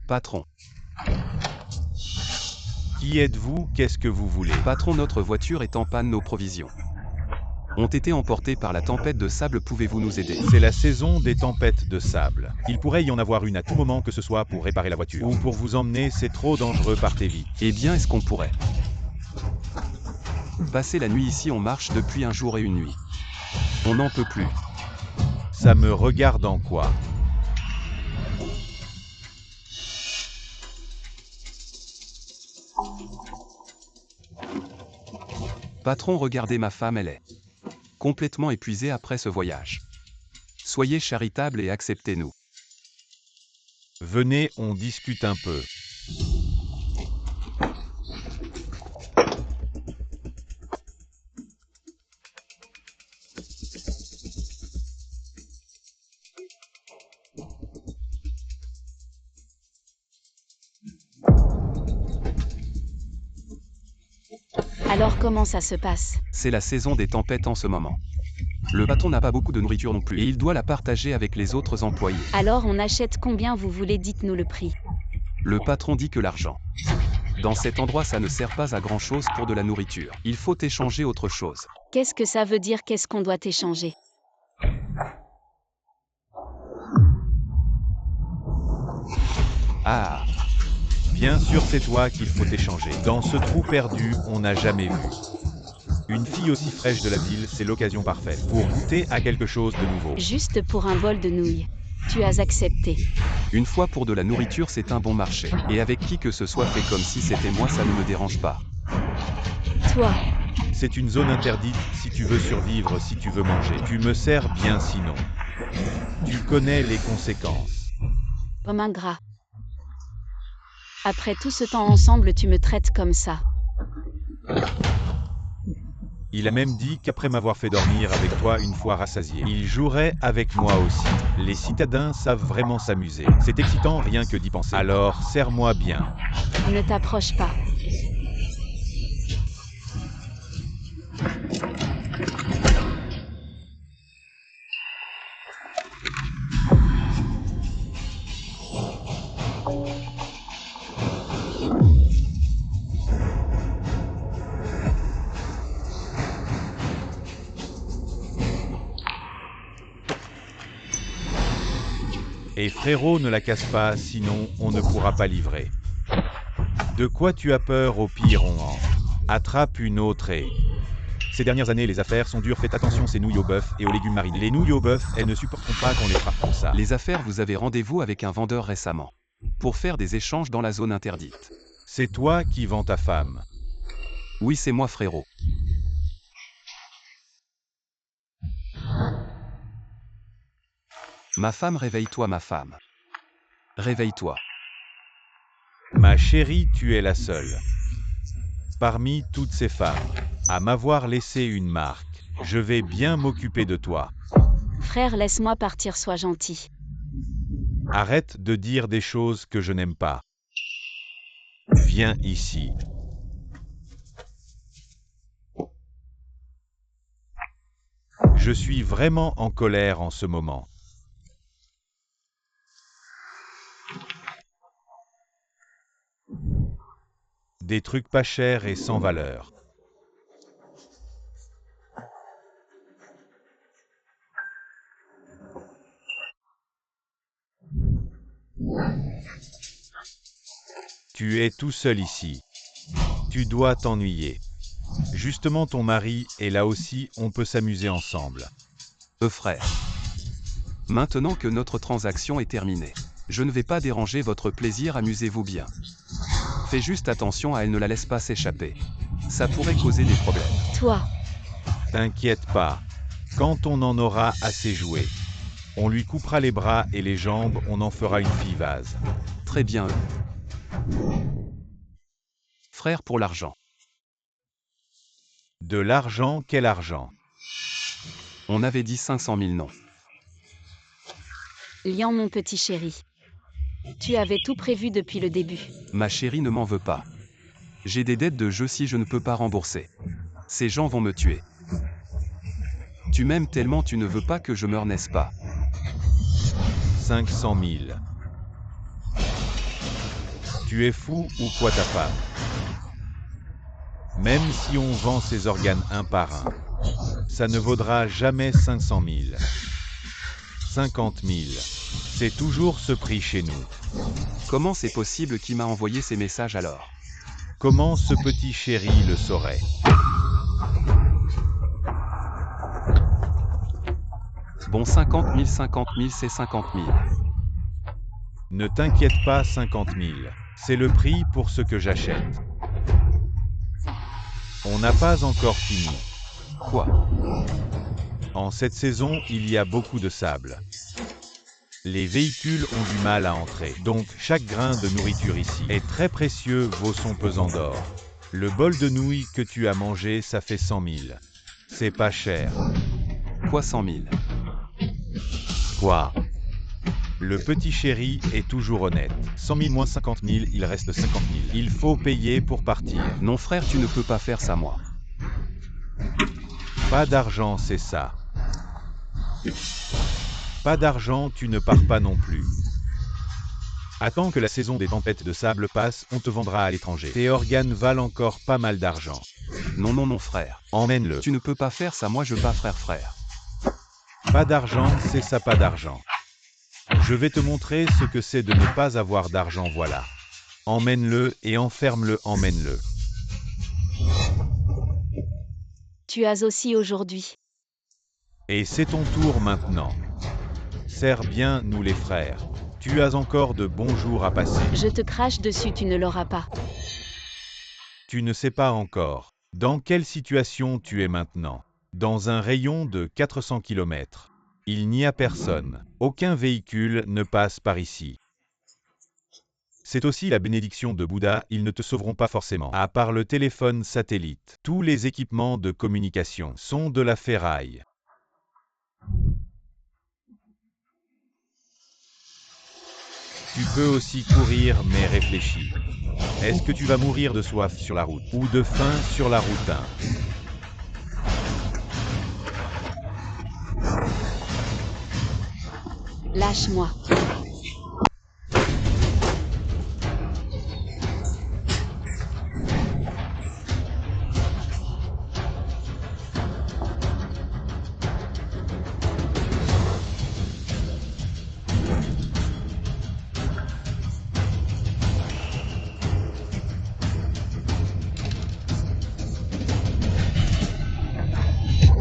Patron. Qui êtes-vous? Qu'est-ce que vous voulez? Patron, notre voiture est en panne, nos provisions ont été emportées par la tempête de sable, pouvez-vous nous aider? C'est la saison des tempêtes de sable. Il pourrait y en avoir une à tout moment, que ce soit pour réparer la voiture ou pour vous emmener, c'est trop dangereux, partez vite. Eh bien, est-ce qu'on pourrait passer la nuit ici? On marche depuis un jour et une nuit. On n'en peut plus. Ça me regarde en quoi? Patron, regardez ma femme, elle est complètement épuisée après ce voyage. Soyez charitable et acceptez-nous. Venez, on discute un peu. Alors comment ça se passe? C'est la saison des tempêtes en ce moment. Le patron n'a pas beaucoup de nourriture non plus et il doit la partager avec les autres employés. Alors on achète combien vous voulez? Dites-nous le prix. Le patron dit que l'argent dans cet endroit, ça ne sert pas à grand chose pour de la nourriture. Il faut échanger autre chose. Qu'est-ce que ça veut dire? Qu'est-ce qu'on doit échanger? Ah, Bien sûr, c'est toi qu'il faut échanger. Dans ce trou perdu, on n'a jamais vu une fille aussi fraîche de la ville, c'est l'occasion parfaite pour goûter à quelque chose de nouveau. Juste pour un bol de nouilles. Tu as accepté. une fois pour de la nourriture, c'est un bon marché. Et avec qui que ce soit, fait comme si c'était moi, ça ne me dérange pas. Toi, C'est une zone interdite si tu veux survivre, si tu veux manger. Tu me sers bien sinon. Tu connais les conséquences. homme ingrat. Après tout ce temps ensemble, tu me traites comme ça. Il a même dit qu'après m'avoir fait dormir avec toi une fois rassasié, il jouerait avec moi aussi. Les citadins savent vraiment s'amuser. C'est excitant rien que d'y penser. Alors, serre-moi bien. Ne t'approche pas. Et frérot, ne la casse pas, sinon on ne pourra pas livrer. De quoi tu as peur? Au pire, on en attrape une autre et... Ces dernières années, les affaires sont dures. Faites attention, ces nouilles au bœuf et aux légumes marinés. Les nouilles au bœuf, elles ne supporteront pas qu'on les frappe comme ça. Les affaires, vous avez rendez-vous avec un vendeur récemment pour faire des échanges dans la zone interdite. C'est toi qui vends ta femme. Oui, c'est moi, frérot. Ma femme, réveille-toi, ma femme. Réveille-toi. Ma chérie, tu es la seule parmi toutes ces femmes à m'avoir laissé une marque. Je vais bien m'occuper de toi. Frère, laisse-moi partir, sois gentil. Arrête de dire des choses que je n'aime pas. Viens ici. Je suis vraiment en colère en ce moment. Des trucs pas chers et sans valeur. Tu es tout seul ici. Tu dois t'ennuyer. Justement, ton mari est là aussi, on peut s'amuser ensemble. Frère. Maintenant que notre transaction est terminée, je ne vais pas déranger votre plaisir, amusez-vous bien. Fais juste attention à elle, ne la laisse pas s'échapper. Ça pourrait causer des problèmes. Toi, T'inquiète pas. Quand on en aura assez joué, on lui coupera les bras et les jambes, on en fera une fille vase. Très bien. Frère, pour l'argent. De l'argent, quel argent? On avait dit 500 000 non. Lian mon petit chéri. Tu avais tout prévu depuis le début. Ma chérie ne m'en veut pas. J'ai des dettes de jeu si je ne peux pas rembourser. Ces gens vont me tuer. Tu m'aimes tellement, tu ne veux pas que je meure, n'est-ce pas? 500 000. Tu es fou ou quoi ta femme? Même si on vend ses organes un par un, ça ne vaudra jamais 500 000. 50 000. C'est toujours ce prix chez nous. Comment c'est possible? Qui m'a envoyé ces messages alors? Comment ce petit chéri le saurait? Bon, 50 000, c'est 50 000. Ne t'inquiète pas, 50 000. C'est le prix pour ce que j'achète. On n'a pas encore fini. Quoi? En cette saison, il y a beaucoup de sable. Les véhicules ont du mal à entrer, donc chaque grain de nourriture ici est très précieux, vaut son pesant d'or. Le bol de nouilles que tu as mangé, ça fait 100 000. C'est pas cher. Quoi 100 000? Quoi? Le petit chéri est toujours honnête. 100 000 moins 50 000, il reste 50 000. Il faut payer pour partir. Non frère, tu ne peux pas faire ça moi. Pas d'argent, c'est ça. Pas d'argent, tu ne pars pas non plus. Attends que la saison des tempêtes de sable passe, on te vendra à l'étranger. Tes organes valent encore pas mal d'argent. Non, non, non frère. Emmène-le. Tu ne peux pas faire ça, moi je pas frère. Pas d'argent, c'est ça, pas d'argent. Je vais te montrer ce que c'est de ne pas avoir d'argent, voilà. Emmène-le et enferme-le, emmène-le. Tu as aussi aujourd'hui. Et c'est ton tour maintenant. Serre bien, nous les frères. Tu as encore de bons jours à passer. Je te crache dessus, tu ne l'auras pas. Tu ne sais pas encore. Dans quelle situation tu es maintenant? Dans un rayon de 400 km. Il n'y a personne. Aucun véhicule ne passe par ici. C'est aussi la bénédiction de Bouddha, ils ne te sauveront pas forcément. À part le téléphone satellite, tous les équipements de communication sont de la ferraille. Tu peux aussi courir, mais réfléchis. Est-ce que tu vas mourir de soif sur la route ou de faim sur la route 1? Lâche-moi.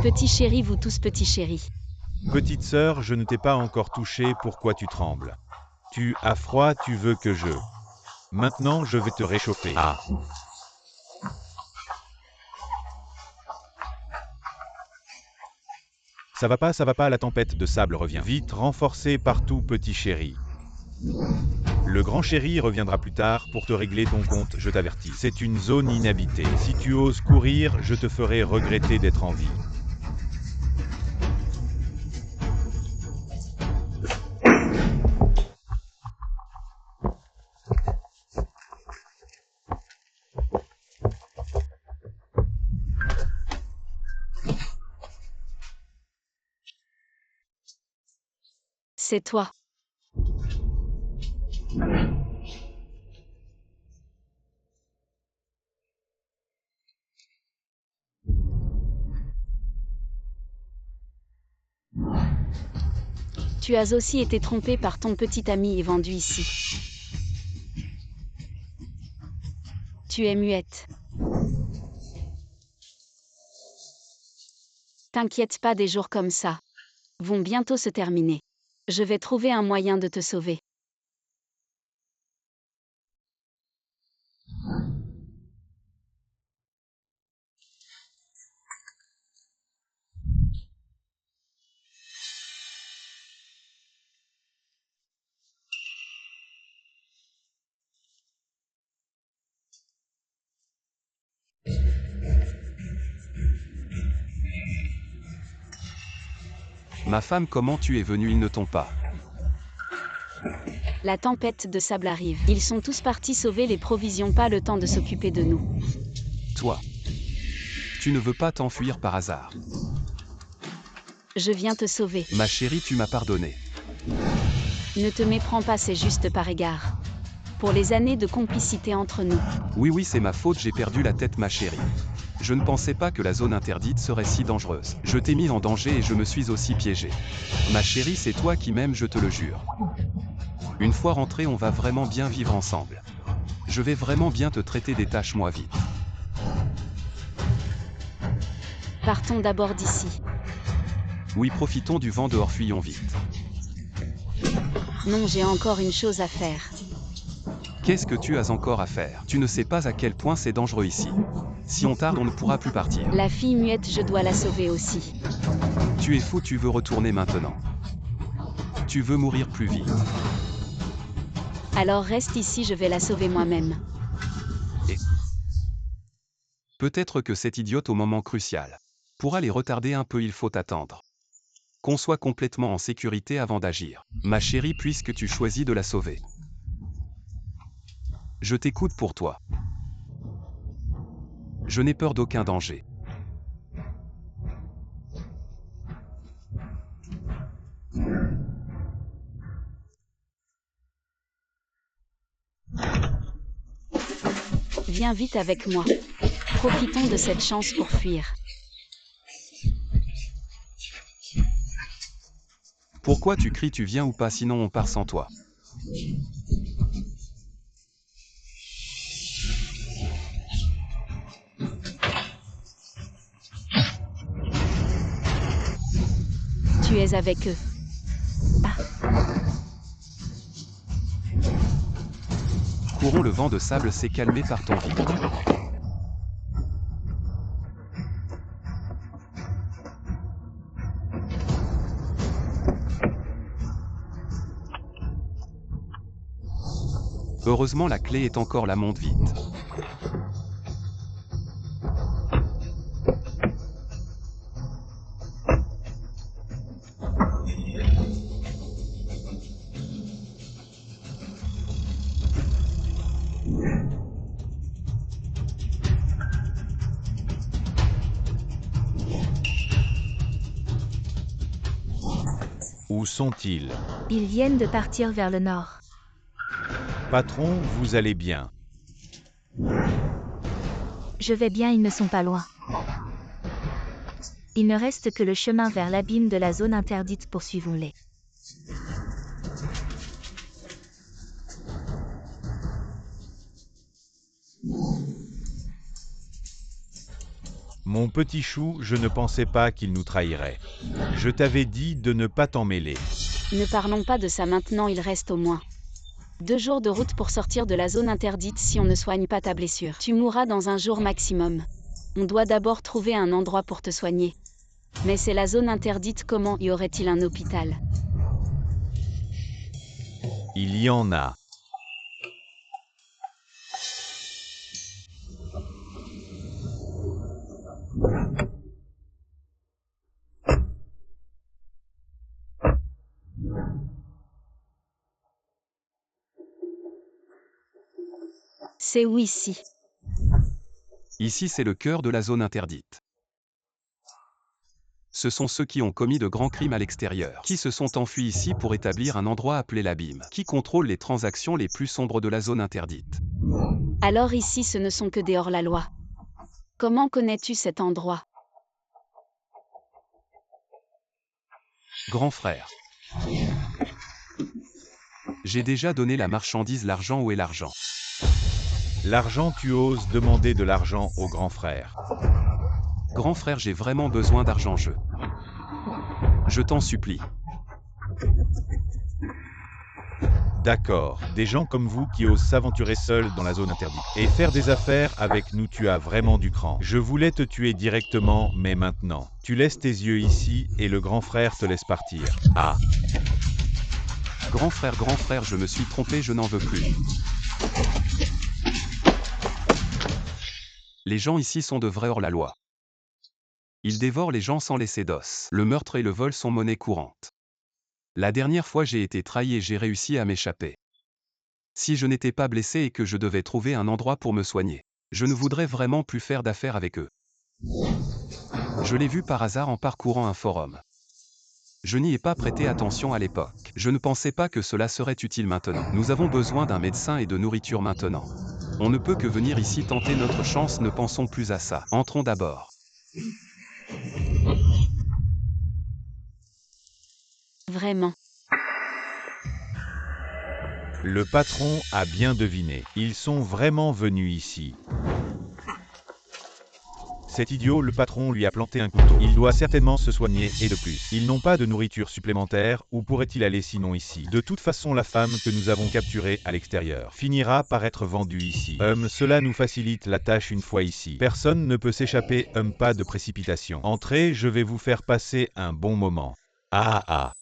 Petit chéri, vous tous petits chéris. Petite sœur, je ne t'ai pas encore touché, pourquoi tu trembles? Tu as froid, tu veux que je... Maintenant, je vais te réchauffer. Ah. Ça va pas, la tempête de sable revient. Vite, renforcé partout, petit chéri. Le grand chéri reviendra plus tard pour te régler ton compte, je t'avertis. C'est une zone inhabitée. Si tu oses courir, je te ferai regretter d'être en vie. C'est toi. Tu as aussi été trompé par ton petit ami et vendu ici. Tu es muette. T'inquiète pas, des jours comme ça vont bientôt se terminer. Je vais trouver un moyen de te sauver. Ma femme, comment tu es venue? Ils ne t'ont pas. La tempête de sable arrive. Ils sont tous partis sauver les provisions, pas le temps de s'occuper de nous. Toi. Tu ne veux pas t'enfuir par hasard. Je viens te sauver. Ma chérie, tu m'as pardonné. Ne te méprends pas, c'est juste par égard. Pour les années de complicité entre nous. Oui, c'est ma faute, j'ai perdu la tête, ma chérie. Je ne pensais pas que la zone interdite serait si dangereuse. Je t'ai mis en danger et je me suis aussi piégé. Ma chérie, c'est toi qui m'aimes, je te le jure. Une fois rentré, on va vraiment bien vivre ensemble. Je vais vraiment bien te traiter, détache-moi vite. Partons d'abord d'ici. Oui, profitons du vent dehors, fuyons vite. Non, j'ai encore une chose à faire. Qu'est-ce que tu as encore à faire? Tu ne sais pas à quel point c'est dangereux ici. Si on tarde, on ne pourra plus partir. La fille muette, je dois la sauver aussi. Tu es fou, tu veux retourner maintenant. Tu veux mourir plus vite. Alors reste ici, je vais la sauver moi-même. Et peut-être que cette idiote au moment crucial pourra les retarder un peu, il faut attendre qu'on soit complètement en sécurité avant d'agir. Ma chérie, puisque tu choisis de la sauver, je t'écoute pour toi. Je n'ai peur d'aucun danger. Viens vite avec moi. Profitons de cette chance pour fuir. Pourquoi tu cries? Tu viens ou pas? Sinon on part sans toi. Tu es avec eux. Courons, le vent de sable s'est calmé, partons vite. Heureusement, la clé est encore là, monte vite. Où sont-ils? Ils viennent de partir vers le nord. Patron, vous allez bien. Je vais bien, ils ne sont pas loin. Il ne reste que le chemin vers l'abîme de la zone interdite, poursuivons-les. Mon petit chou, je ne pensais pas qu'il nous trahirait. Je t'avais dit de ne pas t'en mêler. Ne parlons pas de ça maintenant, il reste au moins 2 jours de route pour sortir de la zone interdite si on ne soigne pas ta blessure. Tu mourras dans 1 jour maximum. On doit d'abord trouver un endroit pour te soigner. Mais c'est la zone interdite, comment y aurait-il un hôpital? Il y en a. C'est où ici? Ici, c'est le cœur de la zone interdite. Ce sont ceux qui ont commis de grands crimes à l'extérieur, qui se sont enfuis ici pour établir un endroit appelé l'abîme, qui contrôle les transactions les plus sombres de la zone interdite. Alors ici, ce ne sont que des hors-la-loi. Comment connais-tu cet endroit? Grand frère. J'ai déjà donné la marchandise, l'argent, où est l'argent? L'argent, tu oses demander de l'argent au grand frère. Grand frère, j'ai vraiment besoin d'argent, je t'en supplie. D'accord, des gens comme vous qui osent s'aventurer seuls dans la zone interdite. Et faire des affaires avec nous, tu as vraiment du cran. Je voulais te tuer directement, mais maintenant, tu laisses tes yeux ici et le grand frère te laisse partir. Ah. Grand frère, je me suis trompé, je n'en veux plus. Les gens ici sont de vrais hors-la-loi. Ils dévorent les gens sans laisser d'os. Le meurtre et le vol sont monnaie courante. La dernière fois j'ai été trahi et j'ai réussi à m'échapper. Si je n'étais pas blessé et que je devais trouver un endroit pour me soigner, je ne voudrais vraiment plus faire d'affaires avec eux. Je l'ai vu par hasard en parcourant un forum. Je n'y ai pas prêté attention à l'époque. Je ne pensais pas que cela serait utile maintenant. Nous avons besoin d'un médecin et de nourriture maintenant. On ne peut que venir ici tenter notre chance, ne pensons plus à ça. Entrons d'abord. Vraiment. Le patron a bien deviné. Ils sont vraiment venus ici. Cet idiot, le patron lui a planté un couteau. Il doit certainement se soigner, et de plus. Ils n'ont pas de nourriture supplémentaire, où pourrait-il aller sinon ici? De toute façon, la femme que nous avons capturée à l'extérieur finira par être vendue ici. Cela nous facilite la tâche une fois ici. Personne ne peut s'échapper, pas de précipitation. Entrez, je vais vous faire passer un bon moment. Ah ah.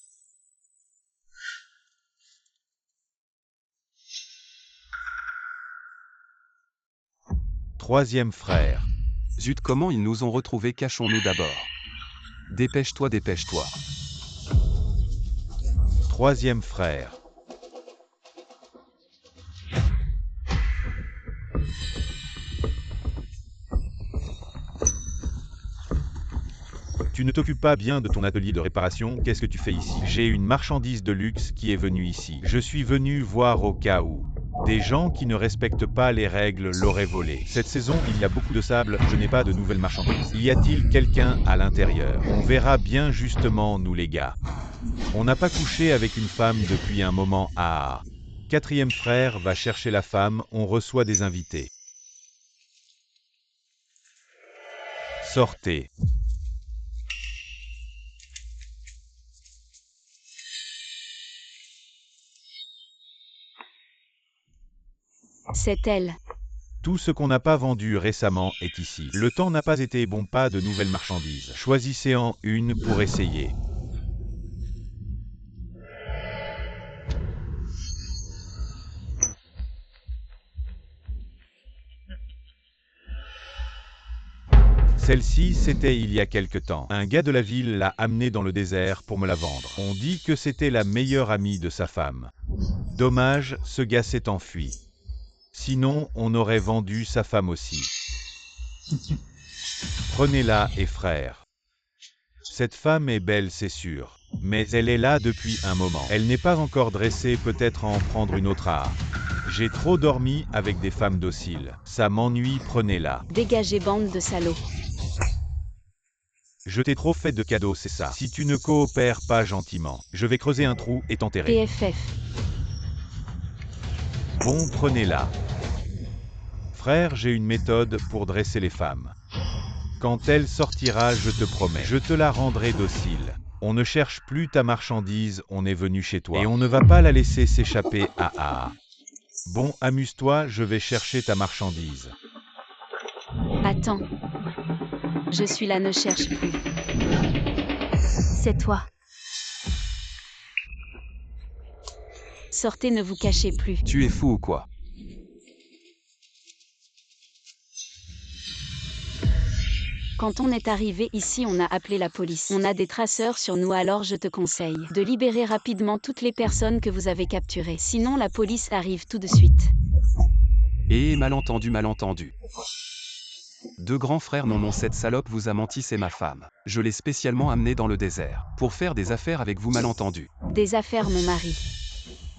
Troisième frère. Zut, comment ils nous ont retrouvés, cachons-nous d'abord. Dépêche-toi, dépêche-toi. Troisième frère. Tu ne t'occupes pas bien de ton atelier de réparation, qu'est-ce que tu fais ici? J'ai une marchandise de luxe qui est venue ici. Je suis venu voir au cas où. Des gens qui ne respectent pas les règles l'auraient volé. Cette saison, il y a beaucoup de sable, je n'ai pas de nouvelles marchandises. Y a-t-il quelqu'un à l'intérieur? On verra bien justement, nous les gars. On n'a pas couché avec une femme depuis un moment. Ah. Quatrième frère va chercher la femme, on reçoit des invités. Sortez. C'est elle. Tout ce qu'on n'a pas vendu récemment est ici. Le temps n'a pas été bon, pas de nouvelles marchandises. Choisissez-en une pour essayer. Celle-ci, c'était il y a quelque temps. Un gars de la ville l'a amenée dans le désert pour me la vendre. On dit que c'était la meilleure amie de sa femme. Dommage, ce gars s'est enfui. Sinon, on aurait vendu sa femme aussi. Prenez-la et frère. Cette femme est belle, c'est sûr. Mais elle est là depuis un moment. Elle n'est pas encore dressée, peut-être en prendre une autre à. J'ai trop dormi avec des femmes dociles. Ça m'ennuie, prenez-la. Dégagez, bande de salauds. Je t'ai trop fait de cadeaux, c'est ça. Si tu ne coopères pas gentiment, je vais creuser un trou et t'enterrer. PFF. Bon, prenez-la. Frère, j'ai une méthode pour dresser les femmes. Quand elle sortira, je te promets, je te la rendrai docile. On ne cherche plus ta marchandise, on est venu chez toi. Et on ne va pas la laisser s'échapper, ah ah. Bon, amuse-toi, je vais chercher ta marchandise. Attends. Je suis là, ne cherche plus. C'est toi. Sortez, ne vous cachez plus. Tu es fou ou quoi? Quand on est arrivé ici, on a appelé la police. On a des traceurs sur nous, alors je te conseille de libérer rapidement toutes les personnes que vous avez capturées. Sinon, la police arrive tout de suite. Et malentendu, malentendu. Deux grands frères, non, cette salope vous a menti, c'est ma femme. Je l'ai spécialement amenée dans le désert, pour faire des affaires avec vous, malentendu. Des affaires, mon mari.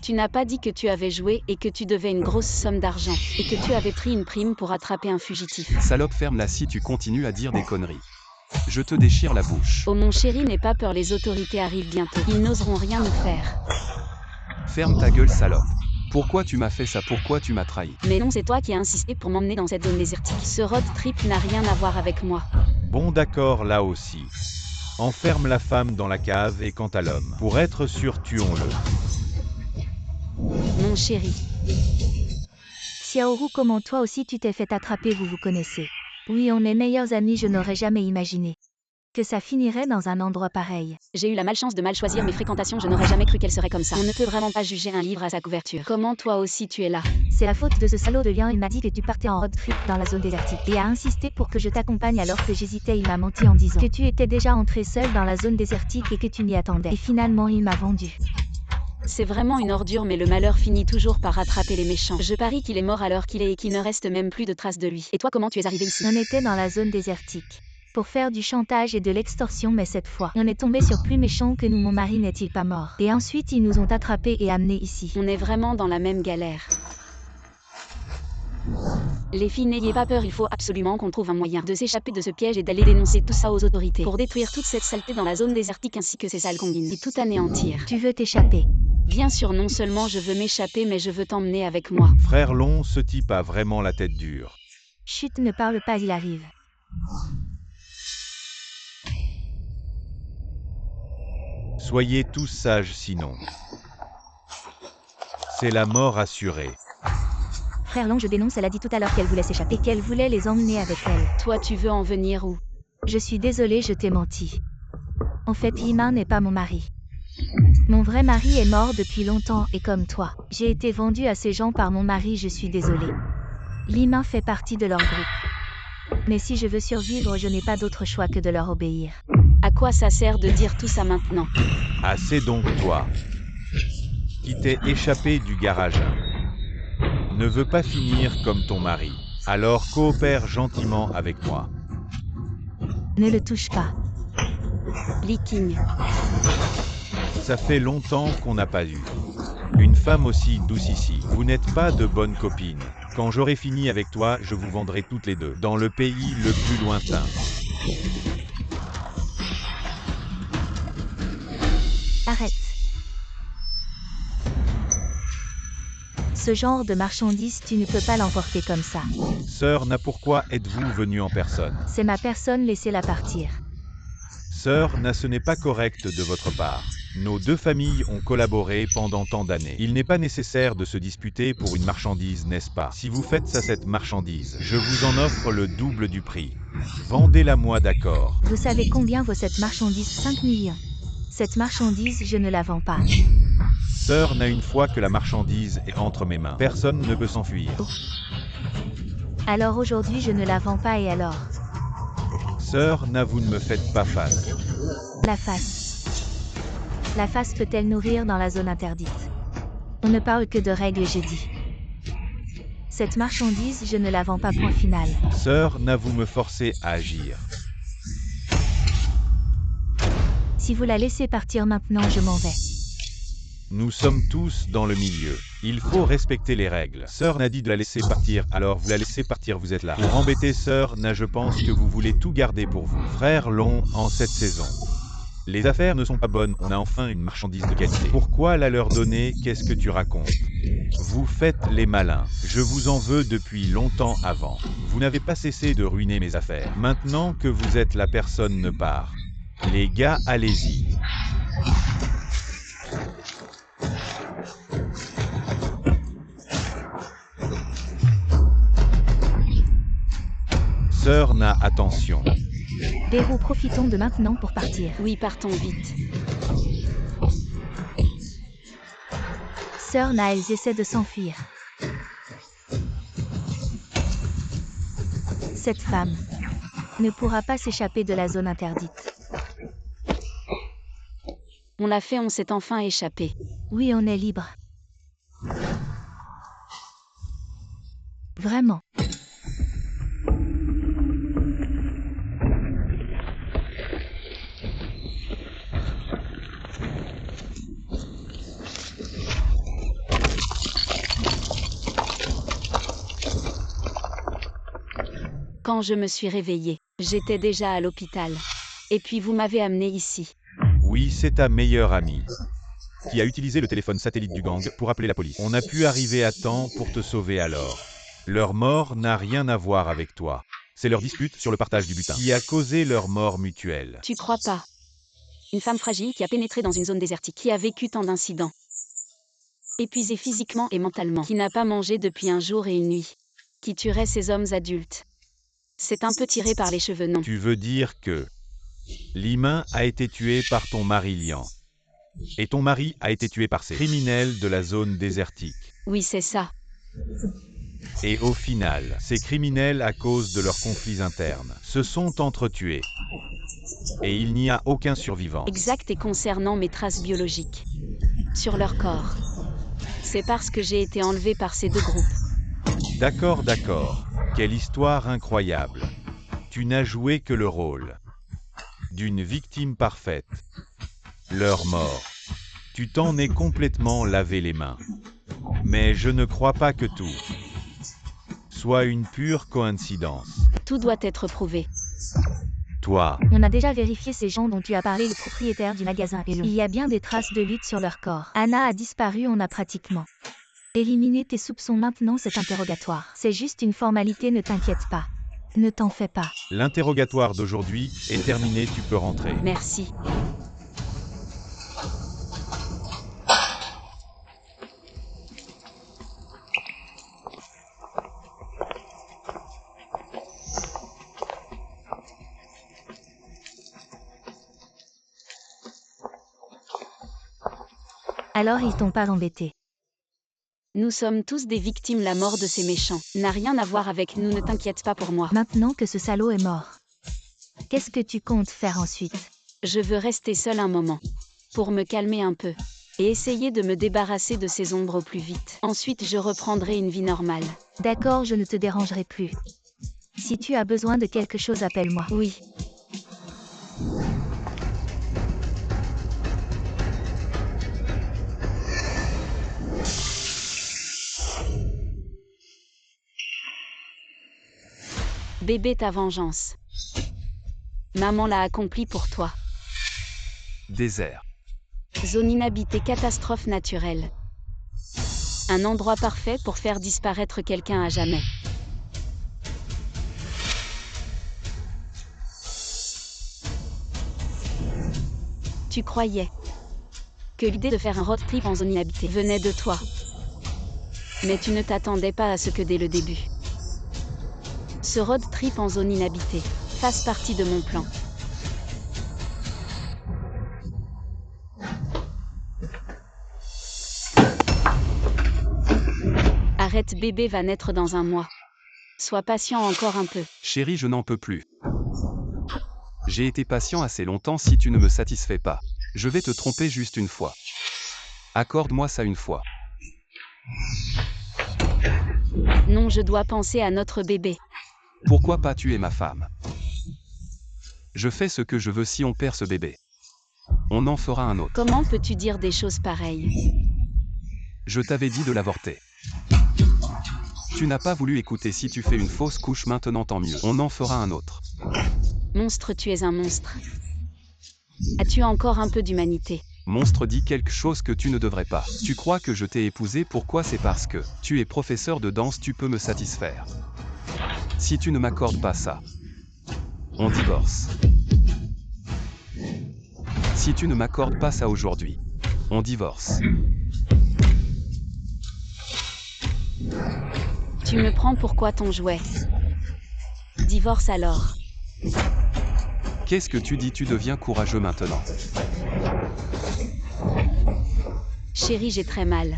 Tu n'as pas dit que tu avais joué et que tu devais une grosse somme d'argent, et que tu avais pris une prime pour attraper un fugitif. Salope, ferme-la si tu continues à dire des conneries. Je te déchire la bouche. Oh mon chéri, n'aie pas peur, les autorités arrivent bientôt. Ils n'oseront rien nous faire. Ferme ta gueule, salope. Pourquoi tu m'as fait ça? Pourquoi tu m'as trahi? Mais non, c'est toi qui as insisté pour m'emmener dans cette zone désertique. Ce road trip n'a rien à voir avec moi. Bon d'accord, là aussi. Enferme la femme dans la cave et quant à l'homme, pour être sûr, tuons-le. Mon chéri. Xiaoru, comment toi aussi tu t'es fait attraper, vous vous connaissez. Oui, on est meilleurs amis, je n'aurais jamais imaginé que ça finirait dans un endroit pareil. J'ai eu la malchance de mal choisir mes fréquentations, je n'aurais jamais cru qu'elle serait comme ça. On ne peut vraiment pas juger un livre à sa couverture. Comment toi aussi tu es là? C'est la faute de ce salaud de lien, il m'a dit que tu partais en road trip dans la zone désertique et a insisté pour que je t'accompagne alors que j'hésitais, il m'a menti en disant que tu étais déjà entré seul dans la zone désertique et que tu m'y attendais. Et finalement il m'a vendu. C'est vraiment une ordure, mais le malheur finit toujours par rattraper les méchants. Je parie qu'il est mort à l'heure qu'il est et qu'il ne reste même plus de traces de lui. Et toi, comment tu es arrivé ici? On était dans la zone désertique pour faire du chantage et de l'extorsion, mais cette fois, on est tombé sur plus méchant que nous. Mon mari n'est-il pas mort? Et ensuite ils nous ont attrapés et amenés ici. On est vraiment dans la même galère. Les filles, n'ayez pas peur, il faut absolument qu'on trouve un moyen de s'échapper de ce piège et d'aller dénoncer tout ça aux autorités pour détruire toute cette saleté dans la zone désertique ainsi que ces sales combines et tout anéantir. Tu veux t'échapper? Bien sûr, non seulement je veux m'échapper, mais je veux t'emmener avec moi. Frère Long, ce type a vraiment la tête dure. Chut, ne parle pas, il arrive. Soyez tous sages sinon. C'est la mort assurée. Frère Long, je dénonce, elle a dit tout à l'heure qu'elle voulait s'échapper, qu'elle voulait les emmener avec elle. Toi, tu veux en venir où? Je suis désolée, je t'ai menti. En fait, Yima n'est pas mon mari. Mon vrai mari est mort depuis longtemps et comme toi, j'ai été vendue à ces gens par mon mari, je suis désolée. Lima fait partie de leur groupe. Mais si je veux survivre, je n'ai pas d'autre choix que de leur obéir. À quoi ça sert de dire tout ça maintenant? Assez donc toi, qui t'es échappé du garage 1. Ne veux pas finir comme ton mari. Alors coopère gentiment avec moi. Ne le touche pas. Lee King. Ça fait longtemps qu'on n'a pas eu une femme aussi douce ici. Vous n'êtes pas de bonnes copines. Quand j'aurai fini avec toi, je vous vendrai toutes les deux dans le pays le plus lointain. Arrête. Ce genre de marchandise, tu ne peux pas l'emporter comme ça. Sœur Na, pourquoi êtes-vous venue en personne? C'est ma personne, laissez-la partir. Sœur Na, ce n'est pas correct de votre part. Nos deux familles ont collaboré pendant tant d'années. Il n'est pas nécessaire de se disputer pour une marchandise, n'est-ce pas? Si vous faites ça, cette marchandise, je vous en offre le double du prix. Vendez-la moi, d'accord? Vous savez combien vaut cette marchandise? 5 millions. Cette marchandise, je ne la vends pas. Sœur Na, une fois que la marchandise est entre mes mains, personne ne peut s'enfuir. Oh. Alors aujourd'hui, je ne la vends pas et alors? Sœur Na, vous ne me faites pas face. La face. La face peut-elle nourrir dans la zone interdite? On ne parle que de règles, j'ai dit. Cette marchandise, je ne la vends pas, point final. Sœur Na, vous me forcez à agir. Si vous la laissez partir maintenant, je m'en vais. Nous sommes tous dans le milieu. Il faut respecter les règles. Sœur Na dit de la laisser partir, alors vous la laissez partir, vous êtes là. Pour embêter Sœur Na, je pense que vous voulez tout garder pour vous. Frère Long, en cette saison, les affaires ne sont pas bonnes, on a enfin une marchandise de qualité. Pourquoi la leur donner? Qu'est-ce que tu racontes? Vous faites les malins. Je vous en veux depuis longtemps avant. Vous n'avez pas cessé de ruiner mes affaires. Maintenant que vous êtes là, personne ne part. Les gars, allez-y. Sœur Na, attention. Béro, profitons de maintenant pour partir. Oui, partons vite. Sœur Na, elles essaient de s'enfuir. Cette femme ne pourra pas s'échapper de la zone interdite. On l'a fait, on s'est enfin échappé. Oui, on est libre. Vraiment. Quand je me suis réveillée, j'étais déjà à l'hôpital. Et puis vous m'avez amené ici. Oui, c'est ta meilleure amie qui a utilisé le téléphone satellite du gang pour appeler la police. On a pu arriver à temps pour te sauver alors. Leur mort n'a rien à voir avec toi. C'est leur dispute sur le partage du butin qui a causé leur mort mutuelle. Tu crois pas? Une femme fragile qui a pénétré dans une zone désertique, qui a vécu tant d'incidents. épuisé physiquement et mentalement, qui n'a pas mangé depuis un jour et une nuit, qui tuerait ces hommes adultes. C'est un peu tiré par les cheveux, non? Tu veux dire que Limin a été tué par ton mari Lian. Et ton mari a été tué par ces criminels de la zone désertique. Oui, c'est ça. Et au final, ces criminels, à cause de leurs conflits internes, se sont entretués. Et il n'y a aucun survivant. Exact, et concernant mes traces biologiques sur leur corps, c'est parce que j'ai été enlevée par ces deux groupes. D'accord, d'accord. Quelle histoire incroyable. Tu n'as joué que le rôle d'une victime parfaite. Leur mort. Tu t'en es complètement lavé les mains. Mais je ne crois pas que tout soit une pure coïncidence. Tout doit être prouvé. Toi, On a déjà vérifié ces gens dont tu as parlé, le propriétaire du magasin Hello. Il y a bien des traces de lutte sur leur corps. Anna a disparu, on a pratiquement éliminé tes soupçons. Maintenant cet interrogatoire, c'est juste une formalité, ne t'inquiète pas. Ne t'en fais pas. l'interrogatoire d'aujourd'hui est terminé, tu peux rentrer. Merci. Alors ils t'ont pas embêté. Nous sommes tous des victimes, la mort de ces méchants n'a rien à voir avec nous, ne t'inquiète pas pour moi. Maintenant que ce salaud est mort, qu'est-ce que tu comptes faire ensuite? Je veux rester seule un moment, pour me calmer un peu, et essayer de me débarrasser de ces ombres au plus vite. Ensuite je reprendrai une vie normale. D'accord, je ne te dérangerai plus. Si tu as besoin de quelque chose, appelle-moi. Oui. Bébé, ta vengeance. Maman l'a accomplie pour toi. Désert. Zone inhabitée, catastrophe naturelle. Un endroit parfait pour faire disparaître quelqu'un à jamais. Tu croyais que l'idée de faire un road trip en zone inhabitée venait de toi. Mais tu ne t'attendais pas à ce que dès le début, ce road trip en zone inhabitée fasse partie de mon plan. Arrête, bébé va naître dans un mois. Sois patient encore un peu. Chérie, je n'en peux plus. J'ai été patient assez longtemps, si tu ne me satisfais pas. Je vais te tromper juste une fois. Accorde-moi ça une fois. Non, je dois penser à notre bébé. Pourquoi pas tuer ma femme? Je fais ce que je veux si on perd ce bébé. On en fera un autre. Comment peux-tu dire des choses pareilles? Je t'avais dit de l'avorter. Tu n'as pas voulu écouter. Si tu fais une fausse couche maintenant, tant mieux. On en fera un autre. Monstre, tu es un monstre. As-tu encore un peu d'humanité? Monstre dit quelque chose que tu ne devrais pas. Tu crois que je t'ai épousé, pourquoi? C'est parce que tu es professeur de danse, tu peux me satisfaire. Si tu ne m'accordes pas ça, on divorce. Si tu ne m'accordes pas ça aujourd'hui, on divorce. Tu me prends pour quoi, ton jouet? Divorce alors. Qu'est-ce que tu dis? Tu deviens courageux maintenant. Chérie, j'ai très mal.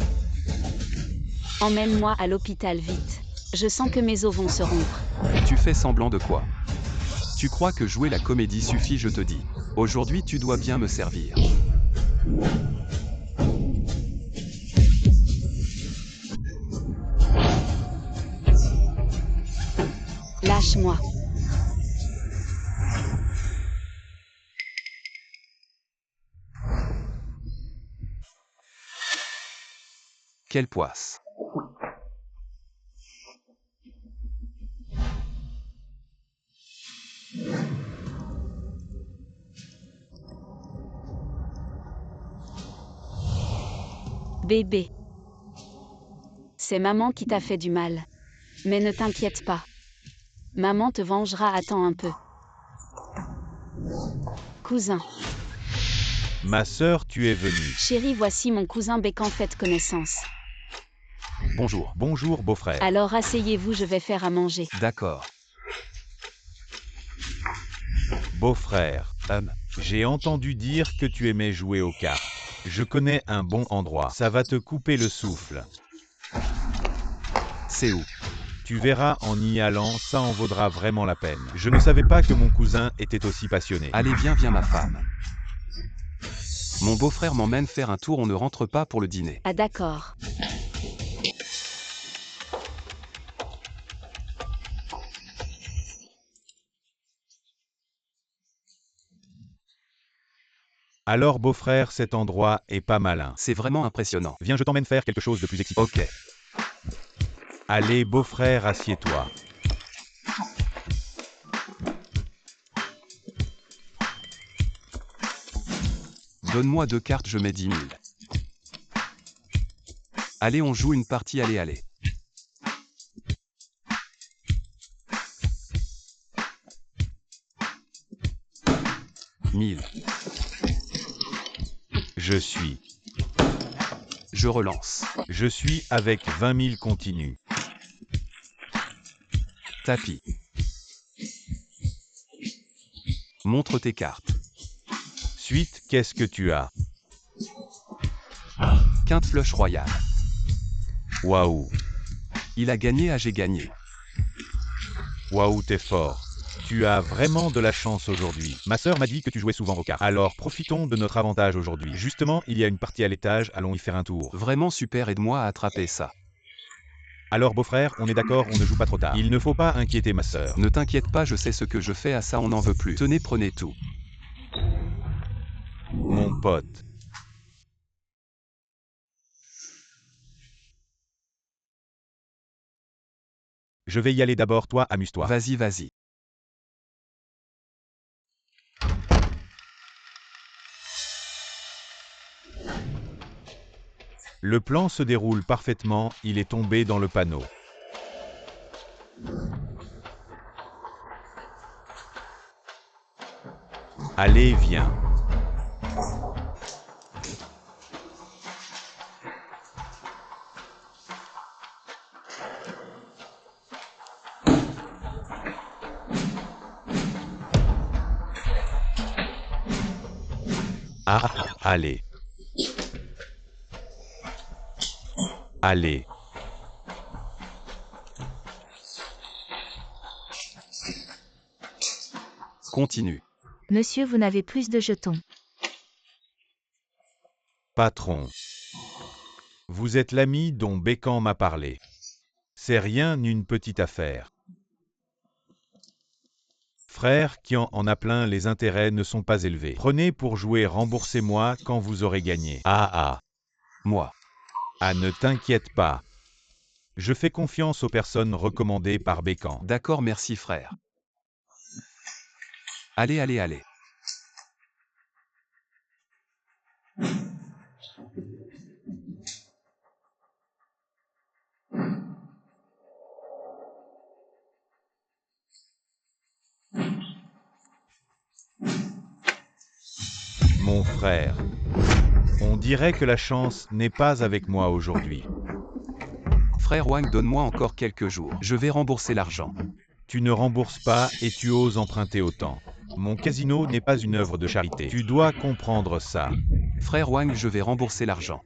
Emmène-moi à l'hôpital vite. Je sens que mes os vont se rompre. Tu fais semblant de quoi? Tu crois que jouer la comédie suffit? Je te dis. Aujourd'hui, tu dois bien me servir. Lâche-moi. Quelle poisse. Bébé. C'est maman qui t'a fait du mal. Mais ne t'inquiète pas. Maman te vengera, attends un peu. Cousin. Ma sœur, tu es venue. Chérie, voici mon cousin Bécan, faites connaissance. Bonjour. Bonjour, beau-frère. Alors asseyez-vous, je vais faire à manger. D'accord. Beau-frère, j'ai entendu dire que tu aimais jouer aux cartes. Je connais un bon endroit. Ça va te couper le souffle. C'est où? Tu verras en y allant, ça en vaudra vraiment la peine. Je ne savais pas que mon cousin était aussi passionné. Allez, viens ma femme. Mon beau-frère m'emmène faire un tour, on ne rentre pas pour le dîner. Ah d'accord. Alors beau-frère, cet endroit est pas malin. C'est vraiment impressionnant. Viens, je t'emmène faire quelque chose de plus excitant. Ok. Allez, beau-frère, assieds-toi. Donne-moi 2 cartes, je mets 10 000. Allez, on joue une partie, allez. 1000. Je suis. Je relance. Je suis avec 20 000 continus. Tapis. Montre tes cartes. Suite, qu'est-ce que tu as? Quinte flush royale. Waouh. Il a gagné, j'ai gagné. Waouh, t'es fort. Tu as vraiment de la chance aujourd'hui. Ma sœur m'a dit que tu jouais souvent aux cartes. Alors profitons de notre avantage aujourd'hui. Justement, il y a une partie à l'étage, allons y faire un tour. Vraiment super, aide-moi à attraper ça. Alors beau-frère, on est d'accord, on ne joue pas trop tard. Il ne faut pas inquiéter ma sœur. Ne t'inquiète pas, je sais ce que je fais à ça, on n'en veut plus. Tenez, prenez tout. Mon pote. Je vais y aller d'abord, toi, amuse-toi. Vas-y. Le plan se déroule parfaitement, il est tombé dans le panneau. Allez, viens. Ah, allez. Allez. Continue. Monsieur, vous n'avez plus de jetons. Patron. Vous êtes l'ami dont Bécan m'a parlé. C'est rien, une petite affaire. Frère, qui en a plein, les intérêts ne sont pas élevés. Prenez pour jouer, remboursez-moi quand vous aurez gagné. Ah. Moi. Ah, ne t'inquiète pas. Je fais confiance aux personnes recommandées par Bécan. D'accord, merci frère. Allez. Mon frère. On dirait que la chance n'est pas avec moi aujourd'hui. Frère Wang, donne-moi encore quelques jours. Je vais rembourser l'argent. Tu ne rembourses pas et tu oses emprunter autant. Mon casino n'est pas une œuvre de charité. Tu dois comprendre ça. Frère Wang, je vais rembourser l'argent.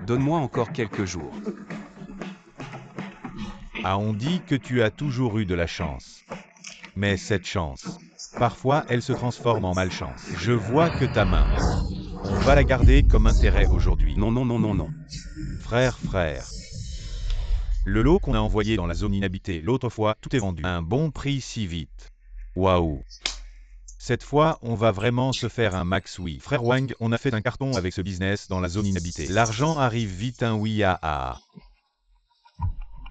Donne-moi encore quelques jours. Ah, on dit que tu as toujours eu de la chance. Mais cette chance, parfois elle se transforme en malchance. Je vois que ta main. On va la garder comme intérêt aujourd'hui. Non. Frère. Le lot qu'on a envoyé dans la zone inhabitée l'autre fois, tout est vendu. Un bon prix si vite. Waouh. Cette fois, on va vraiment se faire un max oui. Frère Wang, on a fait un carton avec ce business dans la zone inhabitée. L'argent arrive vite, un oui ah.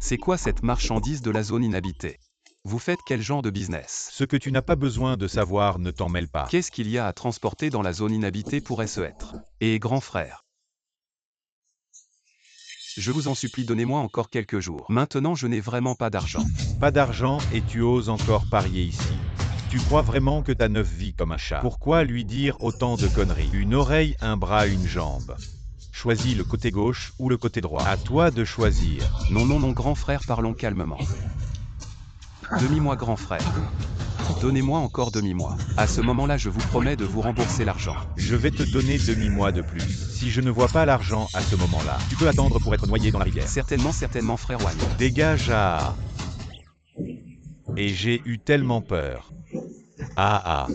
C'est quoi cette marchandise de la zone inhabitée? Vous faites quel genre de business? Ce que tu n'as pas besoin de savoir, ne t'en mêle pas. Qu'est-ce qu'il y a à transporter dans la zone inhabitée pourrait-ce être? Et grand frère. Je vous en supplie, donnez-moi encore quelques jours. Maintenant, je n'ai vraiment pas d'argent. Pas d'argent et tu oses encore parier ici. Tu crois vraiment que t'as 9 vies comme un chat? Pourquoi lui dire autant de conneries? Une oreille, un bras, une jambe. Choisis le côté gauche ou le côté droit. À toi de choisir. Non, non, non, grand frère, parlons calmement. Demi-mois, grand frère. Donnez-moi encore demi-mois. À ce moment-là, je vous promets de vous rembourser l'argent. Je vais te donner demi-mois de plus. Si je ne vois pas l'argent à ce moment-là, tu peux attendre pour être noyé dans la rivière. Certainement, certainement, frère Wagner. Dégage à... Et j'ai eu tellement peur. Ah ah.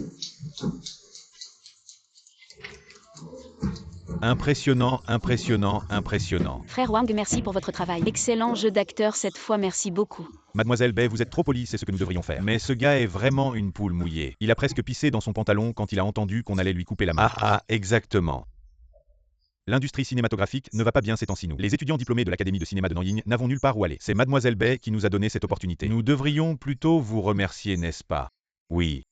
Impressionnant, impressionnant, impressionnant. Frère Wang, merci pour votre travail. Excellent jeu d'acteur cette fois, merci beaucoup. Mademoiselle Bay, vous êtes trop polie, c'est ce que nous devrions faire. Mais ce gars est vraiment une poule mouillée. Il a presque pissé dans son pantalon quand il a entendu qu'on allait lui couper la main. Ah ah, exactement. L'industrie cinématographique ne va pas bien ces temps-ci nous. Les étudiants diplômés de l'Académie de cinéma de Nanjing n'avons nulle part où aller. C'est Mademoiselle Bay qui nous a donné cette opportunité. Nous devrions plutôt vous remercier, n'est-ce pas? Oui.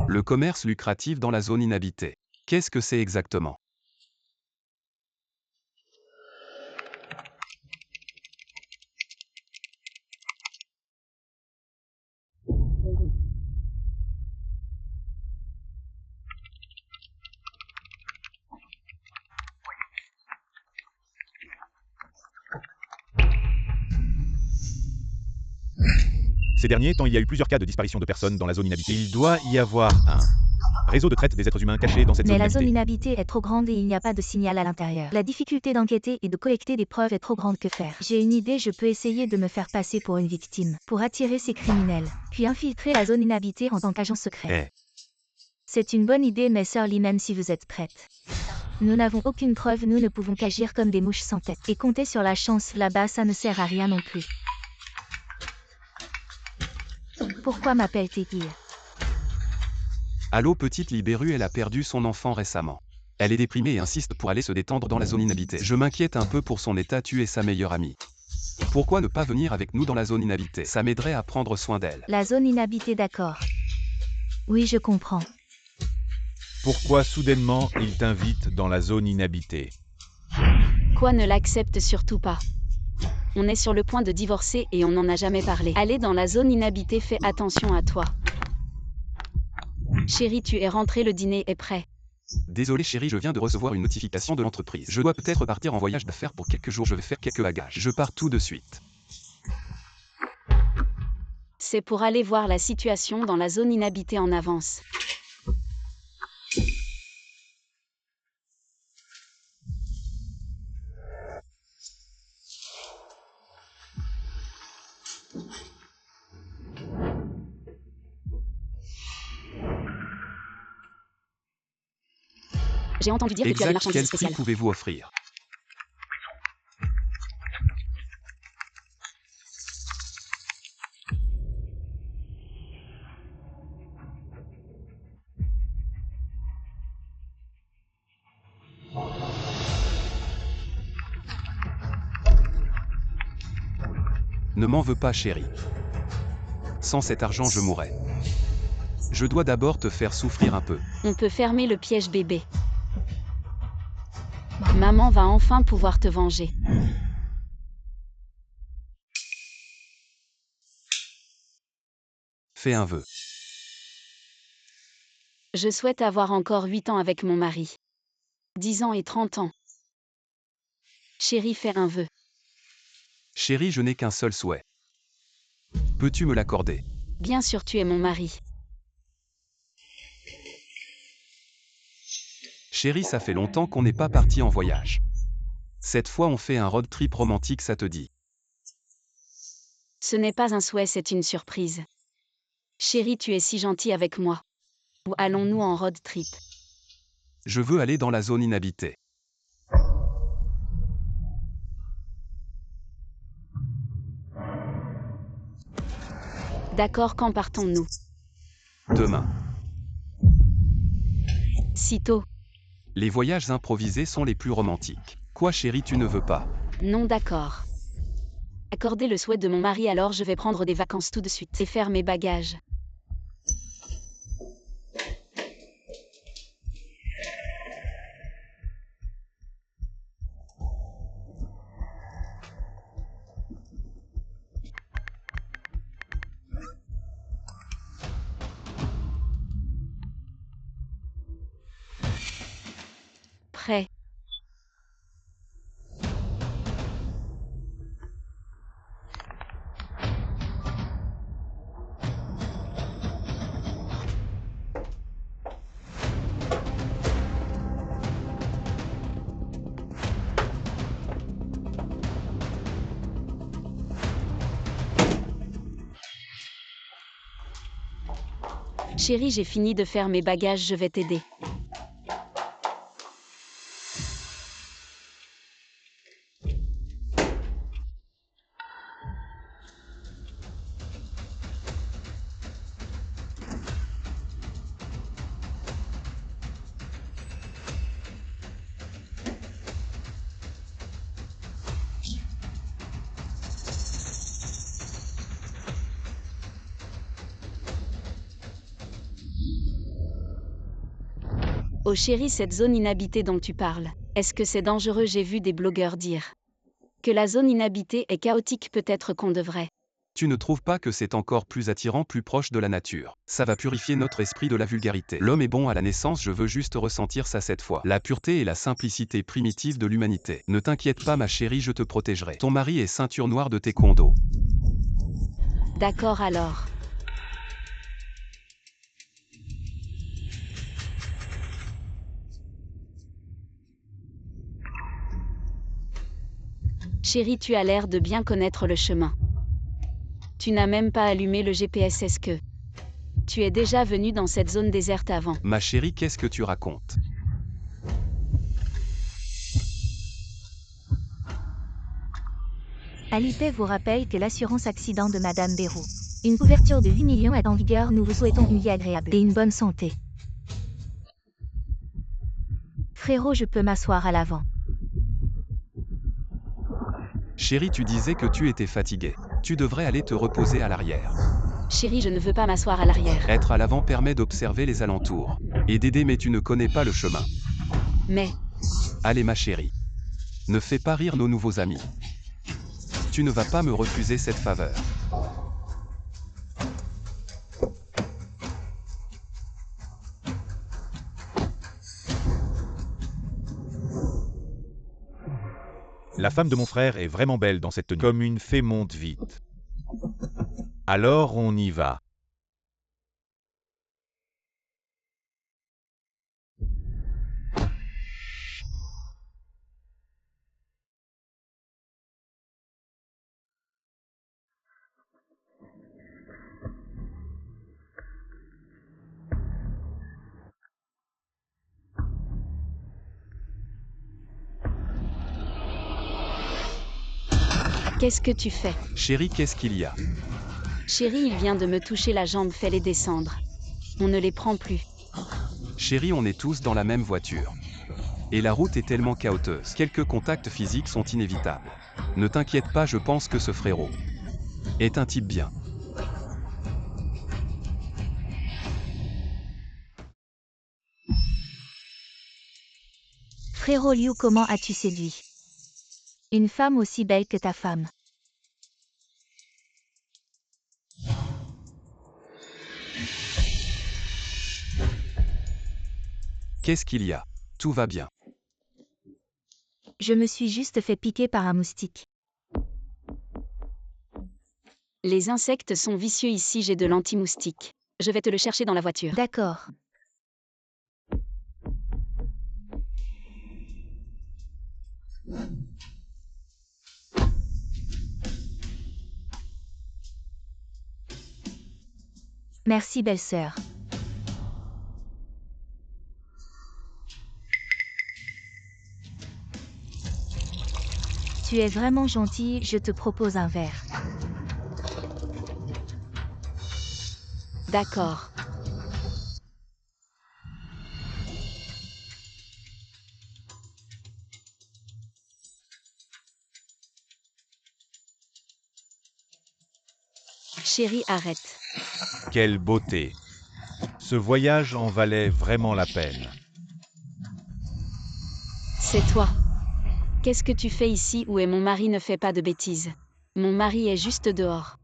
Le commerce lucratif dans la zone inhabitée. Qu'est-ce que c'est exactement? Ces derniers temps, il y a eu plusieurs cas de disparition de personnes dans la zone inhabitée. Il doit y avoir un réseau de traite des êtres humains cachés dans cette zone Mais la inhabitée. zone inhabitée est trop grande et il n'y a pas de signal à l'intérieur. La difficulté d'enquêter et de collecter des preuves est trop grande. Que faire? J'ai une idée, je peux essayer de me faire passer pour une victime, pour attirer ces criminels, puis infiltrer la zone inhabitée en tant qu'agent secret. C'est une bonne idée, mes sœurs Lee, même si vous êtes prêtes. Nous n'avons aucune preuve, nous ne pouvons qu'agir comme des mouches sans tête. Et compter sur la chance, là-bas, ça ne sert à rien non plus. Pourquoi m'appelle-t-il? Allô, petite Libéru, elle a perdu son enfant récemment. Elle est déprimée et insiste pour aller se détendre dans la zone inhabitée. Je m'inquiète un peu pour son état, tu es sa meilleure amie. Pourquoi ne pas venir avec nous dans la zone inhabitée? Ça m'aiderait à prendre soin d'elle. La zone inhabitée, d'accord. Oui, je comprends. Pourquoi soudainement il t'invite dans la zone inhabitée? Quoi, ne l'accepte surtout pas. On est sur le point de divorcer et on n'en a jamais parlé. Aller dans la zone inhabitée, fais attention à toi. Chérie, tu es rentrée, le dîner est prêt. Désolé chérie, je viens de recevoir une notification de l'entreprise. Je dois peut-être partir en voyage d'affaires pour quelques jours, je vais faire quelques bagages. Je pars tout de suite. C'est pour aller voir la situation dans la zone inhabitée en avance. J'ai entendu dire que tu as des Exact, marchandises quel prix spéciales. pouvez-vous offrir? Ne m'en veux pas chérie. Sans cet argent je mourrais. Je dois d'abord te faire souffrir un peu. On peut fermer le piège bébé. Maman va enfin pouvoir te venger. Fais un vœu. Je souhaite avoir encore 8 ans avec mon mari. 10 ans et 30 ans. Chérie, fais un vœu. Chérie, je n'ai qu'un seul souhait. Peux-tu me l'accorder? Bien sûr, tu es mon mari. Chérie, ça fait longtemps qu'on n'est pas parti en voyage. Cette fois on fait un road trip romantique, ça te dit? Ce n'est pas un souhait, c'est une surprise. Chérie, tu es si gentille avec moi. Où allons-nous en road trip? Je veux aller dans la zone inhabitée. D'accord, quand partons-nous? Demain. Sitôt. Les voyages improvisés sont les plus romantiques. Quoi chérie, tu ne veux pas? Non, d'accord. Accordez le souhait de mon mari, alors je vais prendre des vacances tout de suite et faire mes bagages. Prêt. Chérie, j'ai fini de faire mes bagages, je vais t'aider. Oh chérie, cette zone inhabitée dont tu parles, est-ce que c'est dangereux? J'ai vu des blogueurs dire que la zone inhabitée est chaotique, peut-être qu'on devrait. Tu ne trouves pas que c'est encore plus attirant, plus proche de la nature? Ça va purifier notre esprit de la vulgarité. L'homme est bon à la naissance, je veux juste ressentir ça cette fois. La pureté et la simplicité primitive de l'humanité. Ne t'inquiète pas ma chérie, je te protégerai. Ton mari est ceinture noire de taekwondo. D'accord alors. Chérie, tu as l'air de bien connaître le chemin. Tu n'as même pas allumé le GPS, est-ce que tu es déjà venu dans cette zone déserte avant? Ma chérie, qu'est-ce que tu racontes? Alipay vous rappelle que l'assurance accident de Madame Béraud. Une couverture de 8 millions est en vigueur. Nous vous souhaitons une vie agréable et une bonne santé. Frérot, je peux m'asseoir à l'avant. Chérie, tu disais que tu étais fatiguée. Tu devrais aller te reposer à l'arrière. Chérie, je ne veux pas m'asseoir à l'arrière. Être à l'avant permet d'observer les alentours et d'aider, mais tu ne connais pas le chemin. Mais, Allez ma chérie. Ne fais pas rire nos nouveaux amis. Tu ne vas pas me refuser cette faveur. La femme de mon frère est vraiment belle dans cette tenue. Comme une fée, monte vite. Alors on y va. qu'est-ce que tu fais? Chérie, qu'est-ce qu'il y a? Chérie, il vient de me toucher la jambe, fais-les descendre. On ne les prend plus. Chérie, on est tous dans la même voiture. Et la route est tellement chaotique. Quelques contacts physiques sont inévitables. Ne t'inquiète pas, je pense que ce frérot est un type bien. Frérot Liu, comment as-tu séduit une femme aussi belle que ta femme? Qu'est-ce qu'il y a? Tout va bien. Je me suis juste fait piquer par un moustique. Les insectes sont vicieux ici, j'ai de l'anti-moustique. Je vais te le chercher dans la voiture. D'accord. Merci belle-sœur. Tu es vraiment gentille, je te propose un verre. D'accord. Chérie, arrête. Quelle beauté! Ce voyage en valait vraiment la peine. C'est toi. Qu'est-ce que tu fais ici? Où est mon mari? Ne fais pas de bêtises. Mon mari est juste dehors.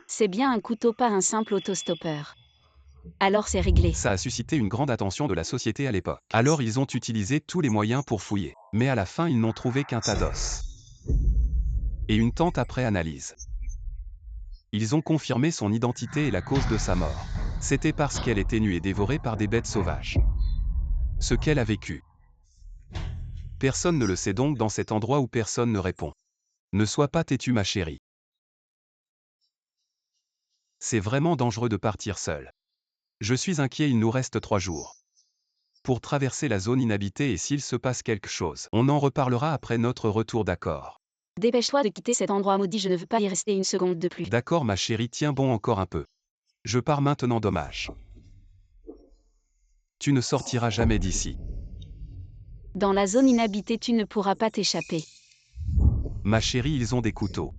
C'est bien un couteau, pas un simple autostoppeur. Alors c'est réglé. Ça a suscité une grande attention de la société à l'époque. Alors ils ont utilisé tous les moyens pour fouiller. Mais à la fin ils n'ont trouvé qu'un tas d'os. Et une tente après analyse. Ils ont confirmé son identité et la cause de sa mort. C'était parce qu'elle était nue et dévorée par des bêtes sauvages. Ce qu'elle a vécu. Personne ne le sait donc dans cet endroit où personne ne répond. Ne sois pas têtue ma chérie. C'est vraiment dangereux de partir seul. Je suis inquiet, il nous reste 3 jours. Pour traverser la zone inhabitée et s'il se passe quelque chose, on en reparlera après notre retour, d'accord? Dépêche-toi de quitter cet endroit maudit, je ne veux pas y rester une seconde de plus. D'accord ma chérie, tiens bon encore un peu. Je pars maintenant, dommage. Tu ne sortiras jamais d'ici. Dans la zone inhabitée, tu ne pourras pas t'échapper. Ma chérie, ils ont des couteaux.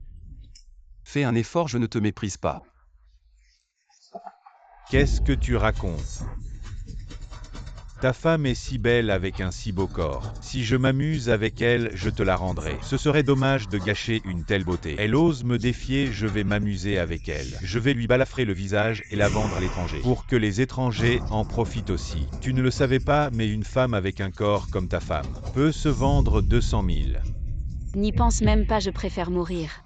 Fais un effort, je ne te méprise pas. Qu'est-ce que tu racontes? Ta femme est si belle avec un si beau corps. Si je m'amuse avec elle, je te la rendrai. Ce serait dommage de gâcher une telle beauté. Elle ose me défier, je vais m'amuser avec elle. Je vais lui balafrer le visage et la vendre à l'étranger. Pour que les étrangers en profitent aussi. Tu ne le savais pas, mais une femme avec un corps comme ta femme peut se vendre 200 000. N'y pense même pas, je préfère mourir.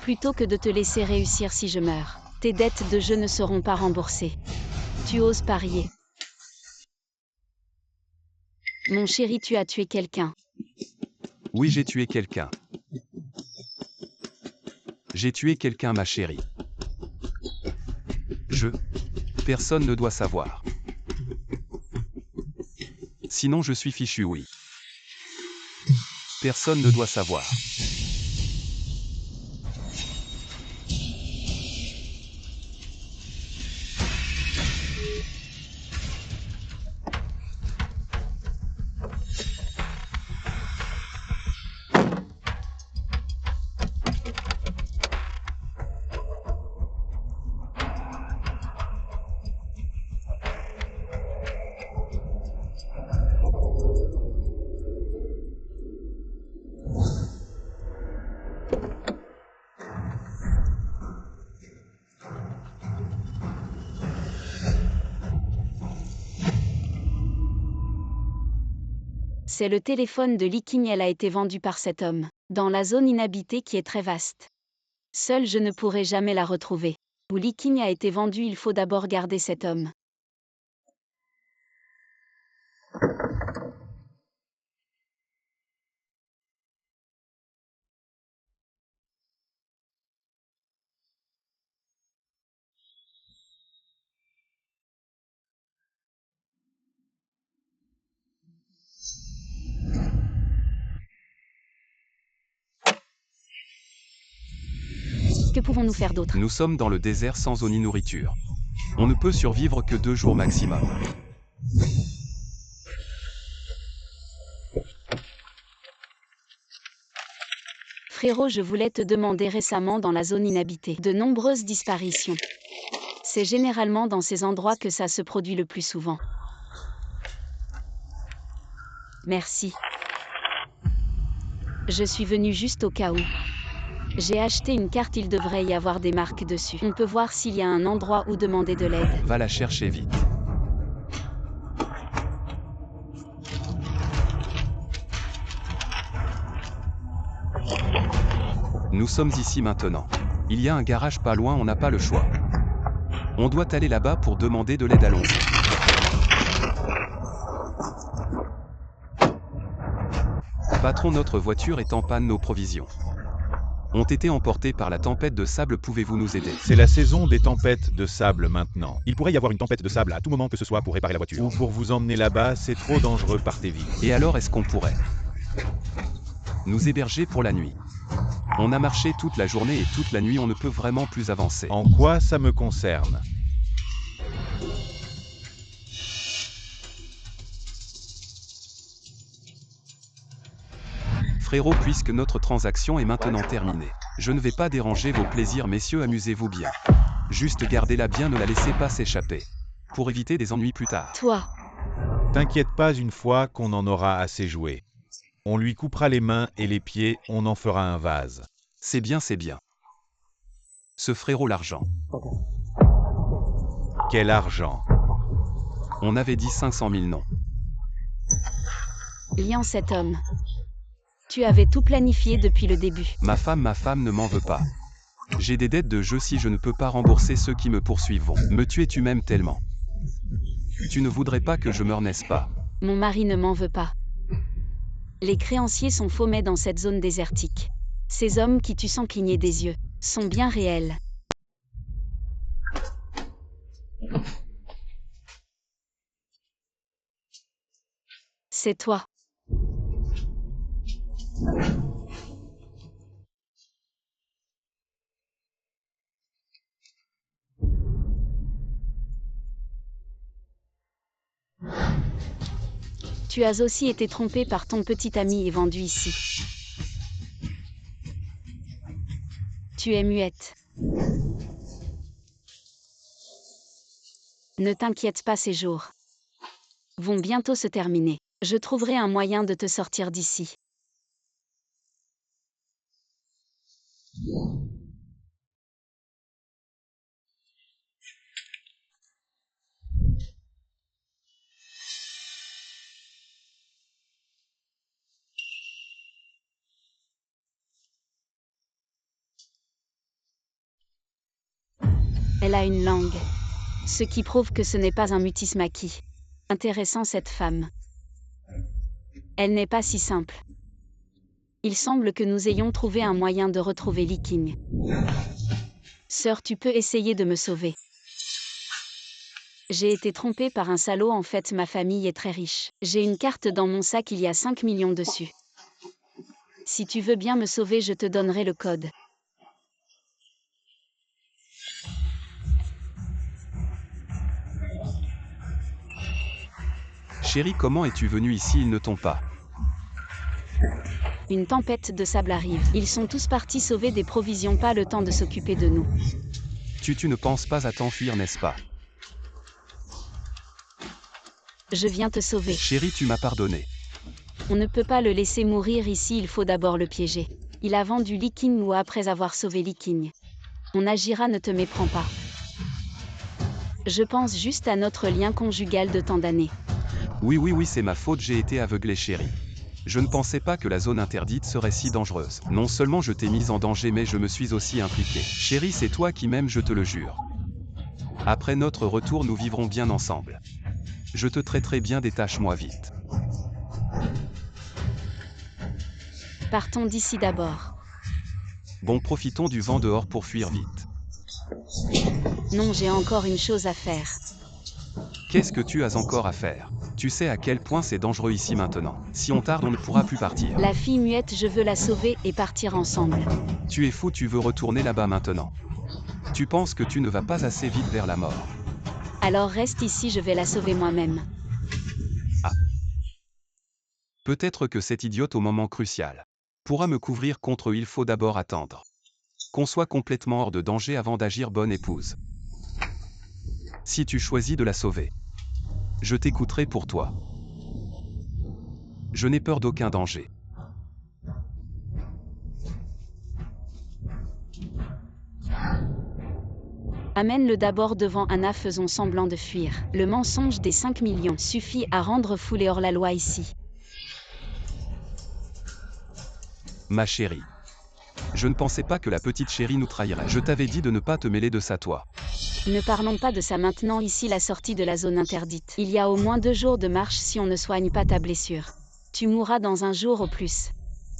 Plutôt que de te laisser réussir si je meurs. Tes dettes de jeu ne seront pas remboursées. Tu oses parier. Mon chéri, tu as tué quelqu'un. Oui, j'ai tué quelqu'un. J'ai tué quelqu'un, ma chérie. Personne ne doit savoir. Sinon je suis fichu, oui. Personne ne doit savoir. C'est le téléphone de Li Qing, elle a été vendue par cet homme, dans la zone inhabitée qui est très vaste. Seule je ne pourrai jamais la retrouver. Où Li Qing a été vendu, il faut d'abord garder cet homme. Que pouvons-nous faire d'autre? Nous sommes dans le désert sans eau ni nourriture. On ne peut survivre que 2 jours maximum. Frérot, je voulais te demander, récemment dans la zone inhabitée, de nombreuses disparitions. C'est généralement dans ces endroits que ça se produit le plus souvent. Merci. Je suis venu juste au cas où. J'ai acheté une carte, il devrait y avoir des marques dessus. On peut voir s'il y a un endroit où demander de l'aide. Va la chercher vite. Nous sommes ici maintenant. Il y a un garage pas loin, on n'a pas le choix. On doit aller là-bas pour demander de l'aide, allons-y. Patron, notre voiture est en panne, nos provisions ont été emportées par la tempête de sable, pouvez-vous nous aider? C'est la saison des tempêtes de sable maintenant. Il pourrait y avoir une tempête de sable à tout moment, que ce soit pour réparer la voiture ou pour vous emmener là-bas, c'est trop dangereux, partez vite. Et alors, est-ce qu'on pourrait nous héberger pour la nuit? On a marché toute la journée et toute la nuit, on ne peut vraiment plus avancer. En quoi ça me concerne? Frérot, puisque notre transaction est maintenant terminée, je ne vais pas déranger vos plaisirs, messieurs, amusez-vous bien. Juste gardez-la bien, ne la laissez pas s'échapper. Pour éviter des ennuis plus tard. Toi, T'inquiète pas, une fois qu'on en aura assez joué. On lui coupera les mains et les pieds, on en fera un vase. C'est bien, c'est bien. Ce frérot, l'argent. Quel argent? On avait dit 500 000 noms. Liant cet homme. Tu avais tout planifié depuis le début. Ma femme ne m'en veut pas. J'ai des dettes de jeu si je ne peux pas rembourser ceux qui me poursuivent. Me tuer tu m'aimes tellement. Tu ne voudrais pas que je meure, n'est-ce pas? Mon mari ne m'en veut pas. Les créanciers sont faumés dans cette zone désertique. Ces hommes qui tu sens cligner des yeux sont bien réels. C'est toi. Tu as aussi été trompé par ton petit ami et vendu ici. Tu es muette. Ne t'inquiète pas, ces jours vont bientôt se terminer. Je trouverai un moyen de te sortir d'ici. Elle a une langue. Ce qui prouve que ce n'est pas un mutisme acquis. Intéressant, cette femme. Elle n'est pas si simple. Il semble que nous ayons trouvé un moyen de retrouver Li Qing. Sœur, tu peux essayer de me sauver. J'ai été trompée par un salaud, en fait ma famille est très riche. J'ai une carte dans mon sac, il y a 5 millions dessus. Si tu veux bien me sauver, je te donnerai le code. Chérie, comment es-tu venue ici? Ils ne t'ont pas. Une tempête de sable arrive. Ils sont tous partis sauver des provisions, pas le temps de s'occuper de nous. Tu ne penses pas à t'enfuir, n'est-ce pas? Je viens te sauver. Chérie, tu m'as pardonné. On ne peut pas le laisser mourir ici, il faut d'abord le piéger. Il a vendu Li Qing ou après avoir sauvé Li Qing. On agira, ne te méprends pas. Je pense juste à notre lien conjugal de tant d'années. Oui, c'est ma faute, j'ai été aveuglé, chérie. Je ne pensais pas que la zone interdite serait si dangereuse. Non seulement je t'ai mise en danger, mais je me suis aussi impliqué. Chérie, c'est toi qui m'aimes, je te le jure. Après notre retour, nous vivrons bien ensemble. Je te traiterai bien, détache-moi vite. Partons d'ici d'abord. Bon, profitons du vent dehors pour fuir vite. Non, j'ai encore une chose à faire. Qu'est-ce que tu as encore à faire? Tu sais à quel point c'est dangereux ici maintenant. Si on tarde, on ne pourra plus partir. La fille muette, je veux la sauver et partir ensemble. Tu es fou, tu veux retourner là-bas maintenant. Tu penses que tu ne vas pas assez vite vers la mort. Alors reste ici, je vais la sauver moi-même. Ah. Peut-être que cette idiote au moment crucial pourra me couvrir contre eux. Il faut d'abord attendre qu'on soit complètement hors de danger avant d'agir, bonne épouse. Si tu choisis de la sauver, je t'écouterai pour toi. Je n'ai peur d'aucun danger. Amène-le d'abord devant Anna, faisons semblant de fuir. Le mensonge des 5 millions suffit à rendre fou les hors-la-loi ici. Ma chérie. Je ne pensais pas que la petite chérie nous trahirait. Je t'avais dit de ne pas te mêler de ça, toi. Ne parlons pas de ça maintenant, ici la sortie de la zone interdite. Il y a au moins 2 jours de marche si on ne soigne pas ta blessure. Tu mourras dans un jour au plus.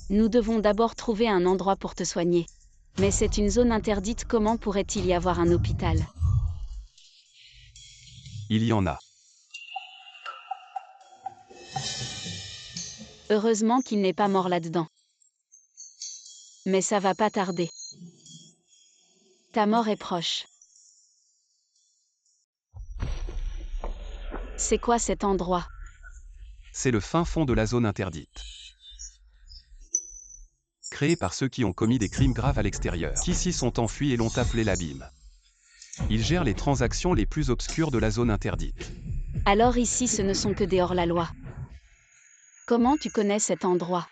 Nous devons d'abord trouver un endroit pour te soigner. Mais c'est une zone interdite, comment pourrait-il y avoir un hôpital? Il y en a. Heureusement qu'il n'est pas mort là-dedans. Mais ça va pas tarder. Ta mort est proche. C'est quoi cet endroit? C'est le fin fond de la zone interdite. Créé par ceux qui ont commis des crimes graves à l'extérieur, qui s'y sont enfuis et l'ont appelé l'abîme. Ils gèrent les transactions les plus obscures de la zone interdite. Alors ici ce ne sont que des hors-la-loi. Comment tu connais cet endroit?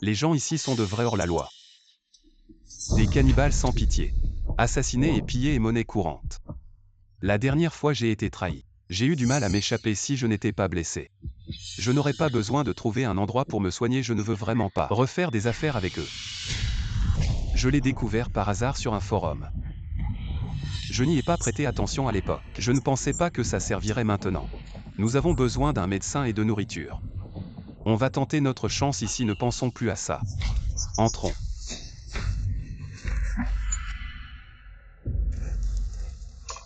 Les gens ici sont de vrais hors-la-loi. Des cannibales sans pitié. Assassiné et pillé est monnaie courante. La dernière fois j'ai été trahi. J'ai eu du mal à m'échapper si je n'étais pas blessé. Je n'aurais pas besoin de trouver un endroit pour me soigner, je ne veux vraiment pas refaire des affaires avec eux. Je l'ai découvert par hasard sur un forum. Je n'y ai pas prêté attention à l'époque. Je ne pensais pas que ça servirait maintenant. Nous avons besoin d'un médecin et de nourriture. On va tenter notre chance ici, ne pensons plus à ça. Entrons.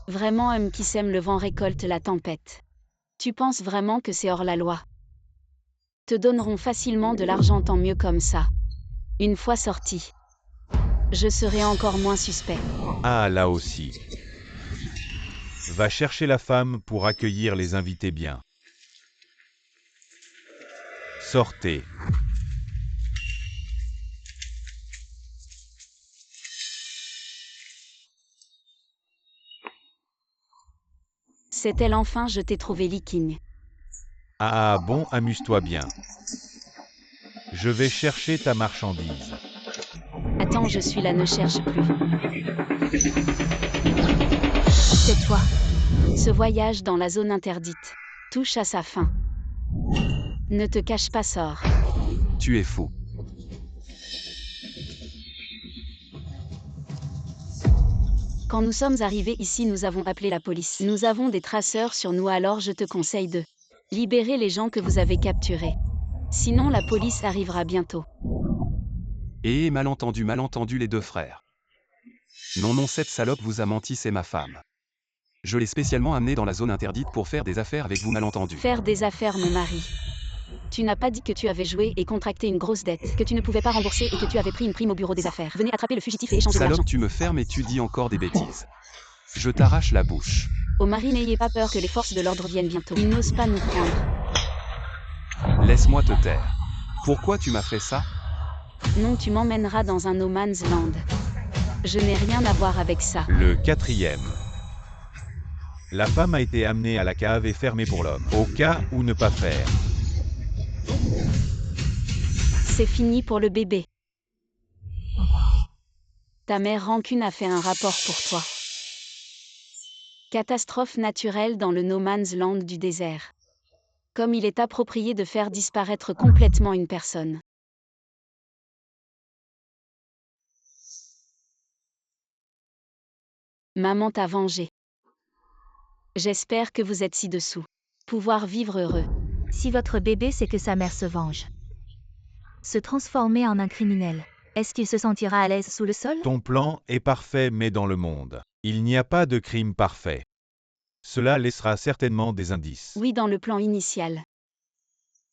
Vraiment, homme qui sème le vent récolte la tempête. Tu penses vraiment que c'est hors la loi? Te donneront facilement de l'argent, tant mieux comme ça. Une fois sorti, je serai encore moins suspect. Ah, là aussi. Va chercher la femme pour accueillir les invités bien. Sortez. C'est elle enfin, je t'ai trouvé, Liking. Ah bon, amuse-toi bien. Je vais chercher ta marchandise. Attends, je suis là, ne cherche plus. C'est toi. Ce voyage dans la zone interdite touche à sa fin. Ne te cache pas, sors. Tu es fou. Quand nous sommes arrivés ici, nous avons appelé la police. Nous avons des traceurs sur nous, alors je te conseille de libérer les gens que vous avez capturés. Sinon la police arrivera bientôt. Et malentendu les deux frères. Non, cette salope vous a menti, c'est ma femme. Je l'ai spécialement amenée dans la zone interdite pour faire des affaires avec vous, malentendu. Faire des affaires, mon mari. Tu n'as pas dit que tu avais joué et contracté une grosse dette, que tu ne pouvais pas rembourser et que tu avais pris une prime au bureau des affaires. Venez attraper le fugitif et échanger de l'argent. Salope, tu me fermes et tu dis encore des bêtises. Je t'arrache la bouche. Au mari, n'ayez pas peur que les forces de l'ordre viennent bientôt. Ils n'osent pas nous prendre. Laisse-moi te taire. Pourquoi tu m'as fait ça? Non, tu m'emmèneras dans un no man's land. Je n'ai rien à voir avec ça. Le 4e. La femme a été amenée à la cave et fermée pour l'homme, au cas où ne pas faire. C'est fini pour le bébé. Ta mère rancune a fait un rapport pour toi. Catastrophe naturelle dans le no man's land du désert. Comme il est approprié de faire disparaître complètement une personne. Maman t'a vengé. J'espère que vous êtes ci-dessous. Pouvoir vivre heureux. Si votre bébé sait que sa mère se venge, se transformer en un criminel, est-ce qu'il se sentira à l'aise sous le sol? Ton plan est parfait, mais dans le monde, il n'y a pas de crime parfait. Cela laissera certainement des indices. Oui, dans le plan initial.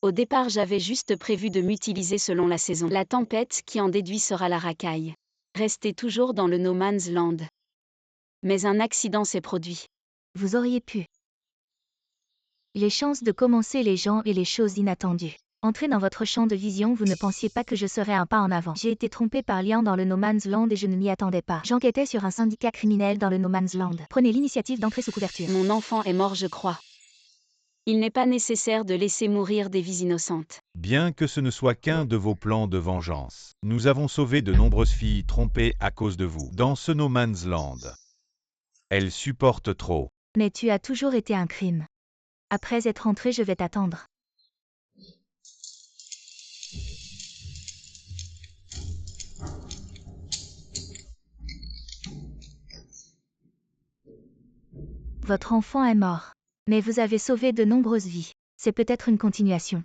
Au départ, j'avais juste prévu de m'utiliser selon la saison. La tempête qui en déduit sera la racaille. Restez toujours dans le no man's land. Mais un accident s'est produit. Vous auriez pu. Les chances de commencer les gens et les choses inattendues. Entrez dans votre champ de vision, vous ne pensiez pas que je serais un pas en avant. J'ai été trompé par Lian dans le No Man's Land et je ne m'y attendais pas. J'enquêtais sur un syndicat criminel dans le No Man's Land. Prenez l'initiative d'entrer sous couverture. Mon enfant est mort, je crois. Il n'est pas nécessaire de laisser mourir des vies innocentes. Bien que ce ne soit qu'un de vos plans de vengeance, nous avons sauvé de nombreuses filles trompées à cause de vous. Dans ce no man's land, elles supportent trop. Mais tu as toujours été un crime. Après être entré, je vais t'attendre. Votre enfant est mort. Mais vous avez sauvé de nombreuses vies. C'est peut-être une continuation.